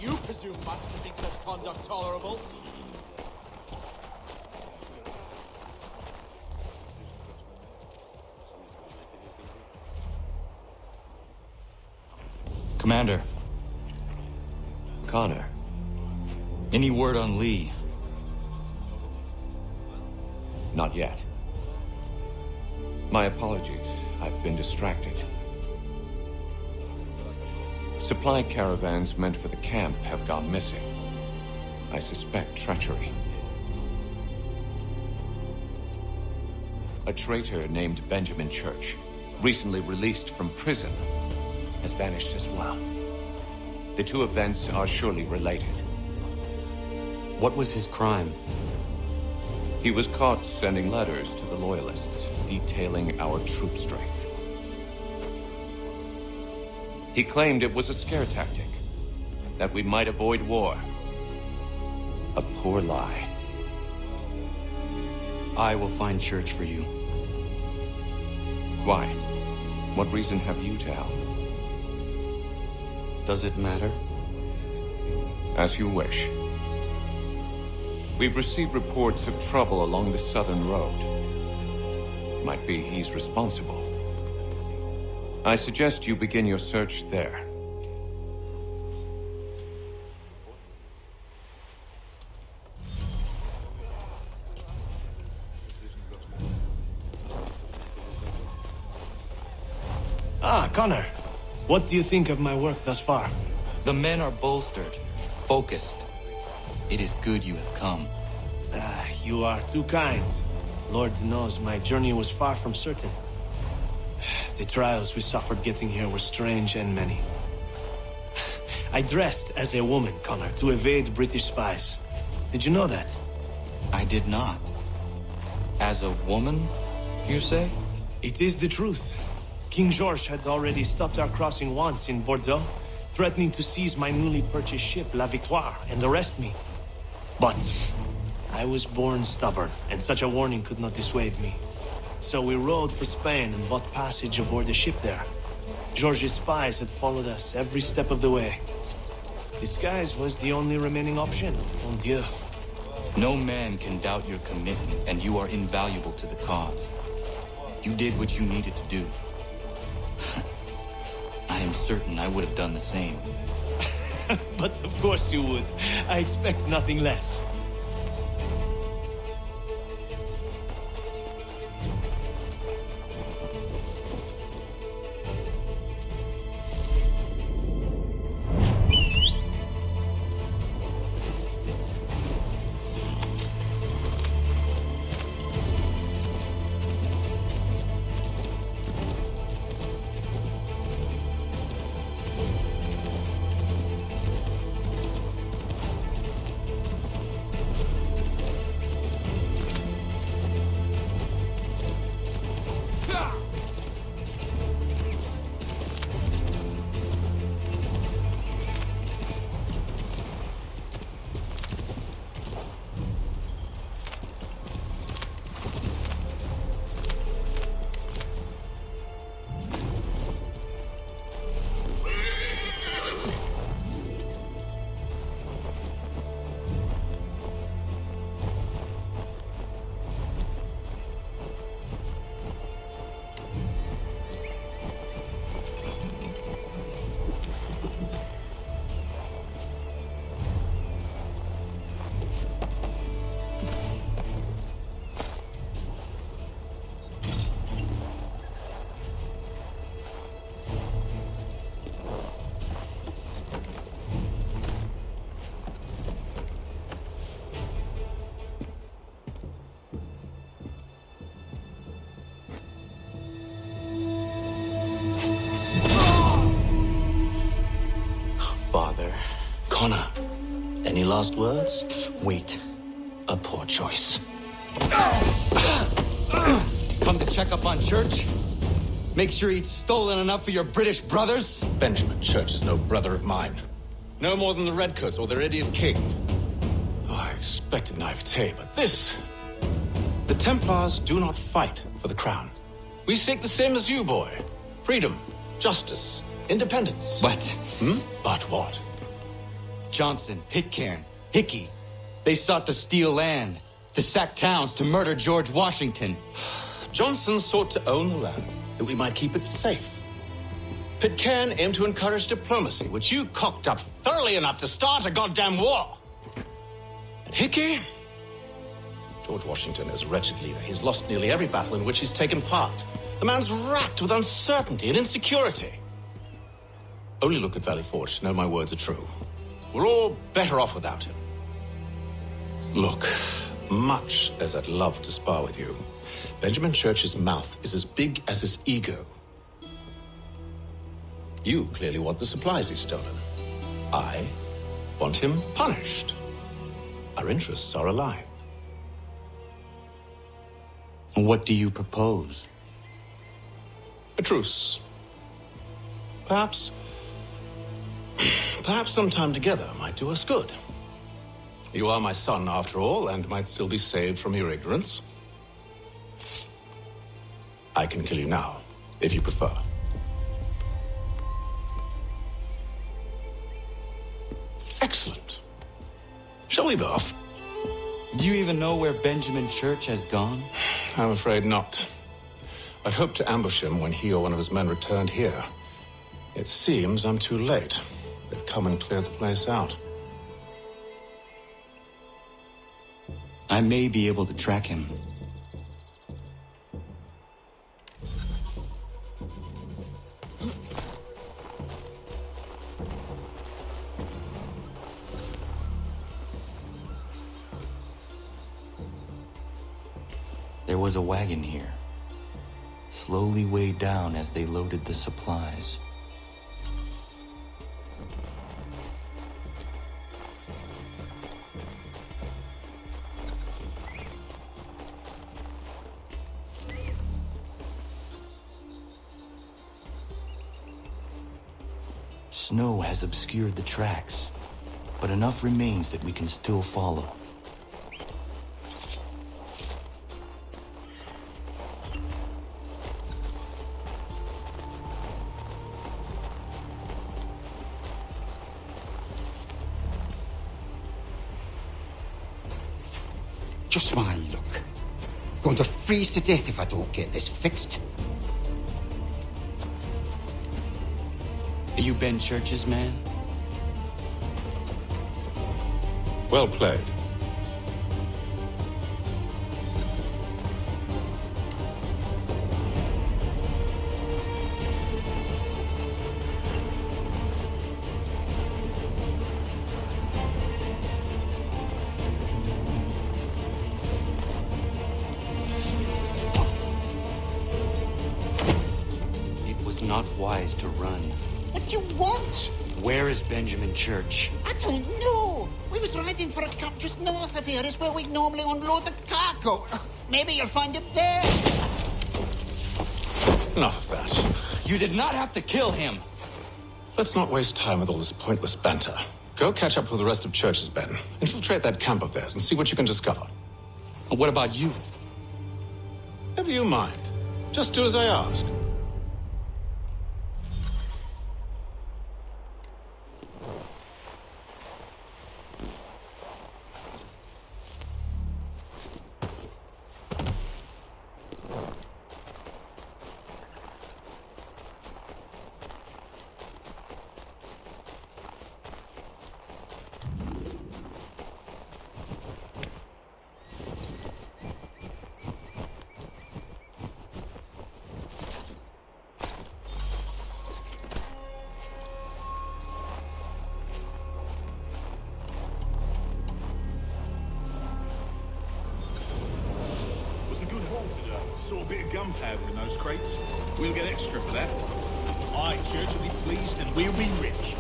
You presume much to think such conduct tolerable? Commander. Connor. Any word on Lee? Not yet. My apologies. I've been distracted. Supply caravans meant for the camp have gone missing. I suspect treachery. A traitor named Benjamin Church, recently released from prison, has vanished as well. The two events are surely related. What was his crime? He was caught sending letters to the Loyalists, detailing our troop strength. He claimed it was a scare tactic, that we might avoid war. A poor lie. I will find Church for you. Why? What reason have you to help? Does it matter? As you wish. We've received reports of trouble along the southern road. Might be he's responsible. I suggest you begin your search there. Connor. What do you think of my work thus far? The men are bolstered, focused. It is good you have come. You are too kind. Lord knows my journey was far from certain. The trials we suffered getting here were strange and many. I dressed as a woman, Connor, to evade British spies. Did you know that? I did not. As a woman, you say? It is the truth. King George had already stopped our crossing once in Bordeaux, threatening to seize my newly purchased ship, La Victoire, and arrest me. But I was born stubborn, and such a warning could not dissuade me. So we rode for Spain and bought passage aboard the ship there. George's spies had followed us every step of the way. Disguise was the only remaining option, mon Dieu. No man can doubt your commitment, and you are invaluable to the cause. You did what you needed to do. I am certain I would have done the same. But of course you would. I expect nothing less. Connor, any last words? Wait. A poor choice. Come to check up on Church? Make sure he'd stolen enough for your British brothers? Benjamin Church is no brother of mine. No more than the Redcoats or their idiot king. Oh, I expected naivete, but this... The Templars do not fight for the crown. We seek the same as you, boy. Freedom, justice, independence. But... But what? Johnson, Pitcairn, Hickey. They sought to steal land, to sack towns, to murder George Washington. Johnson sought to own the land, that we might keep it safe. Pitcairn aimed to encourage diplomacy, which you cocked up thoroughly enough to start a goddamn war. And Hickey? George Washington is a wretched leader. He's lost nearly every battle in which he's taken part. The man's racked with uncertainty and insecurity. Only look at Valley Forge to know my words are true. We're all better off without him. Look, much as I'd love to spar with you, Benjamin Church's mouth is as big as his ego. You clearly want the supplies he's stolen. I want him punished. Our interests are aligned. What do you propose? A truce. Perhaps some time together might do us good. You are my son, after all, and might still be saved from your ignorance. I can kill you now, if you prefer. Excellent. Shall we be off? Do you even know where Benjamin Church has gone? I'm afraid not. I'd hoped to ambush him when he or one of his men returned here. It seems I'm too late. They've come and cleared the place out. I may be able to track him. There was a wagon here, slowly weighed down as they loaded the supplies. Snow has obscured the tracks, but enough remains that we can still follow. Just my luck. Going to freeze to death if I don't get this fixed. Are you Ben Church's man? Well played. It was not wise to run. What do you want? Where is Benjamin Church? I don't know. We was riding for a camp just north of here. Is where we normally unload the cargo. Maybe you'll find him there. Enough of that. You did not have to kill him. Let's not waste time with all this pointless banter. Go catch up with the rest of Church's men. Infiltrate that camp of theirs and see what you can discover. And what about you? Never you mind. Just do as I ask. Saw a bit of gunpowder in those crates. We'll get extra for that. Aye, Church will be pleased and we'll be rich.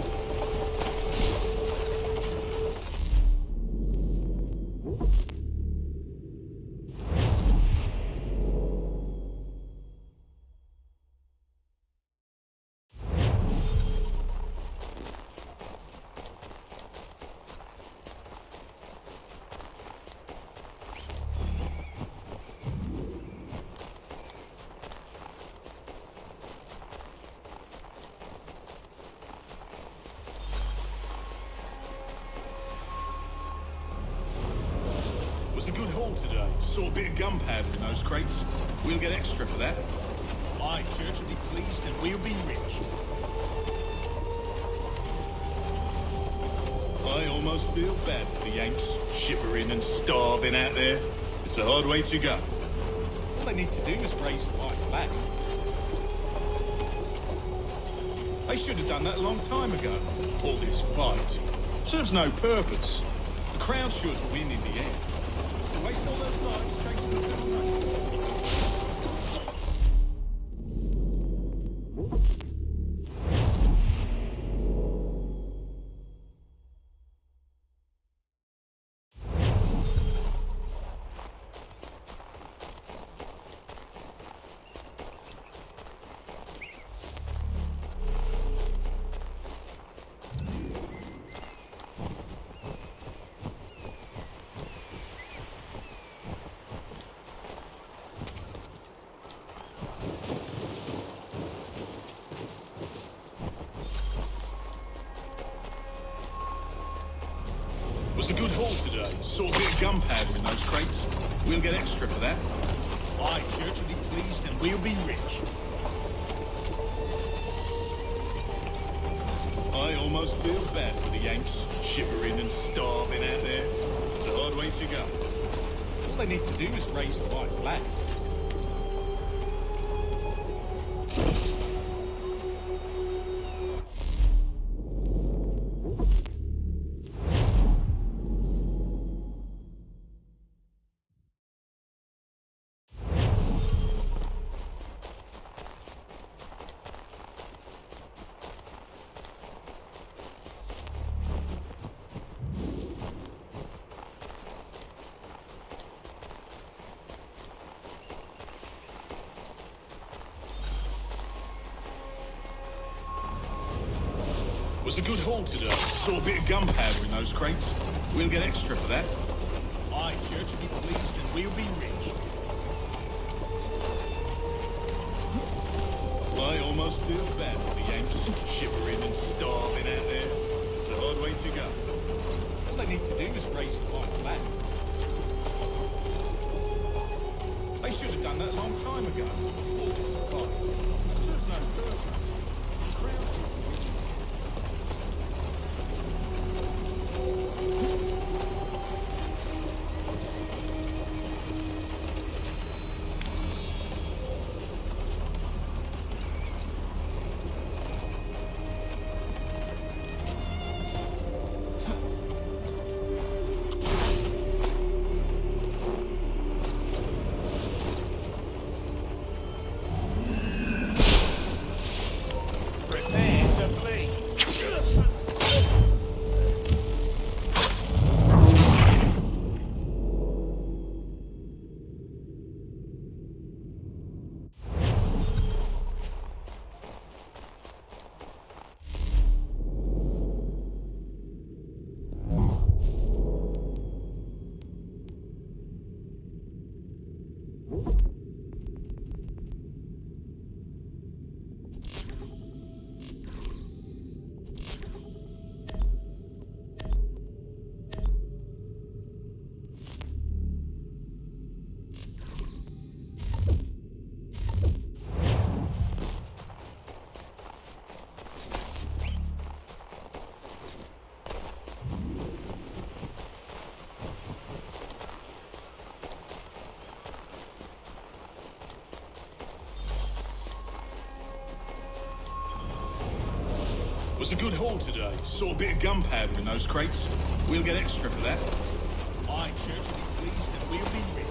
Saw a bit of gunpowder in those crates. We'll get extra for that. Aye, Church will be pleased and we'll be rich. I almost feel bad for the Yanks, shivering and starving out there. It's a hard way to go. All they need to do is raise the white flag. They should have done that a long time ago. All this fight serves no purpose. The crowd's sure to win in the end. Wait till those lights take to the film. Was a good haul today. Saw a bit of gunpowder in those crates. We'll get extra for that. Aye, Church will be pleased and we'll be rich. I almost feel bad for the Yanks, shivering and starving out there. It's a hard way to go. All they need to do is raise the white flag. Was a good haul today. Saw a bit of gunpowder in those crates. We'll get extra for that. Aye, Church will be pleased and we'll be rich. I almost feel bad for the Yanks, shivering and starving out there. It's a hard way to go. All they need to do is raise the white flag. They should have done that a long time ago. Serves no purpose. Was a good haul today. Saw a bit of gunpowder in those crates. We'll get extra for that. Aye, Church will be pleased and we'll be rich.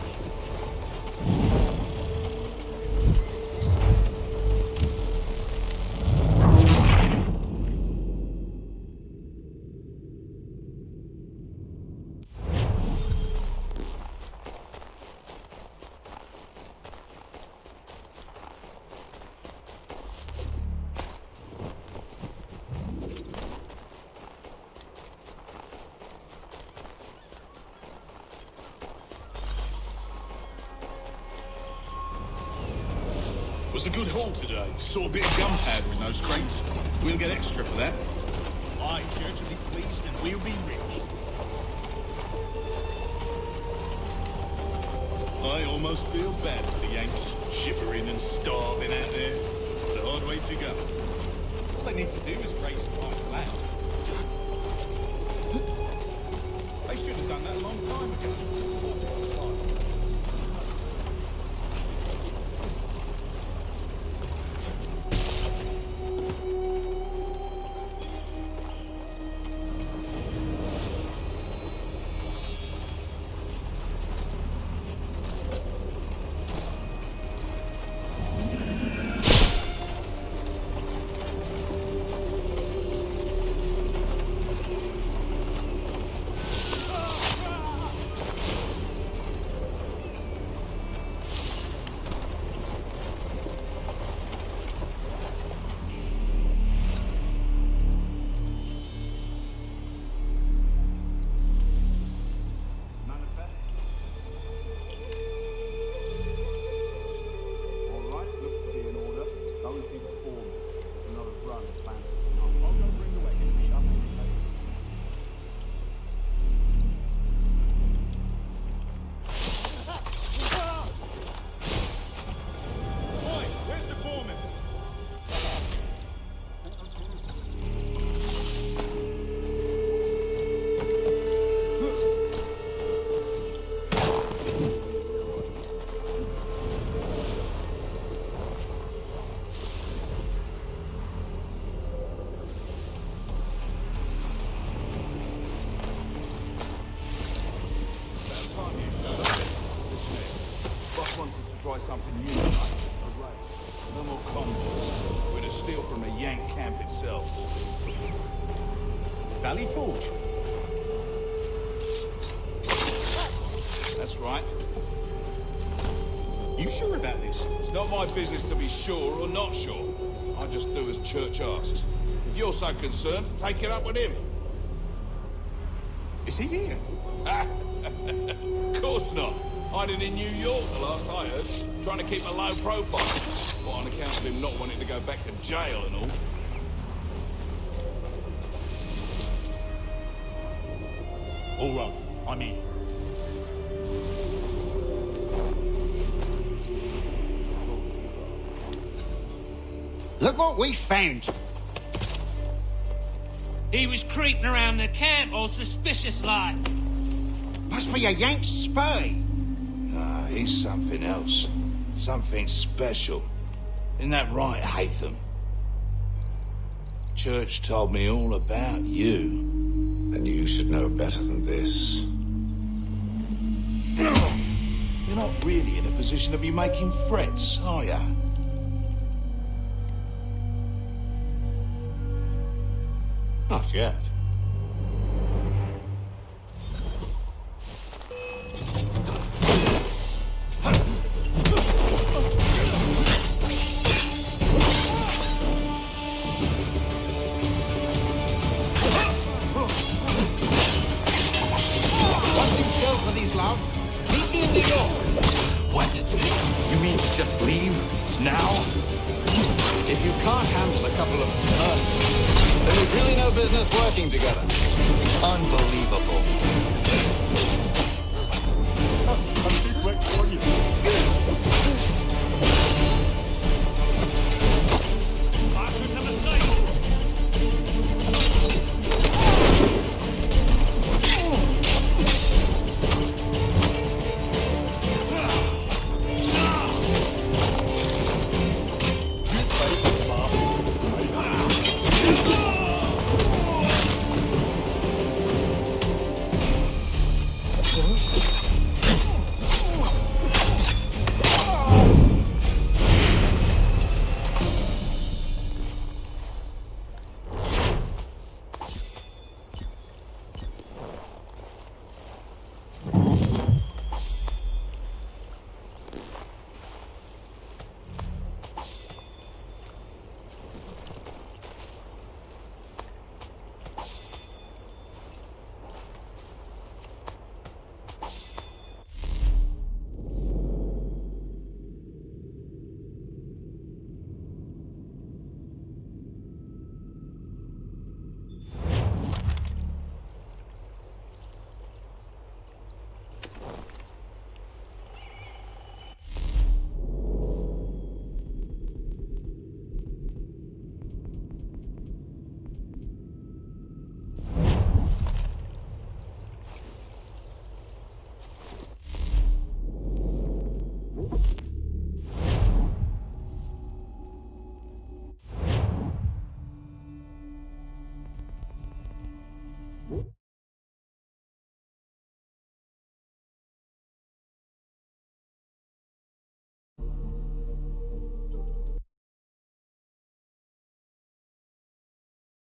Was a good haul today. Saw a bit of gunpowder in those crates. We'll get extra for that. Aye, Church will be pleased and we'll be rich. I almost feel bad for the Yanks, shivering and starving out there. It's a hard way to go. All they need to do is raise the white flag. They should have done that a long time ago. Try something new tonight. No more convoys. We're to steal from the Yank camp itself. Valley Forge. That's right. You sure about this? It's not my business to be sure or not sure. I just do as Church asks. If you're so concerned, take it up with him. Is he here? Of course not. Hiding in New York, the last I heard. Trying to keep a low profile. Well, on account of him not wanting to go back to jail and all. All right, I'm in. Look what we found. He was creeping around the camp all suspicious like. Must be a Yank spy. Ah, he's something else. Something special. Isn't that right, Hatham? Church told me all about you. And you should know better than this. You're not really in a position to be making threats, are you? Not yet. For these louts? Meet me in New York. What? You mean just leave? Now? If you can't handle a couple of mercenaries, then we've really no business working together. Unbelievable.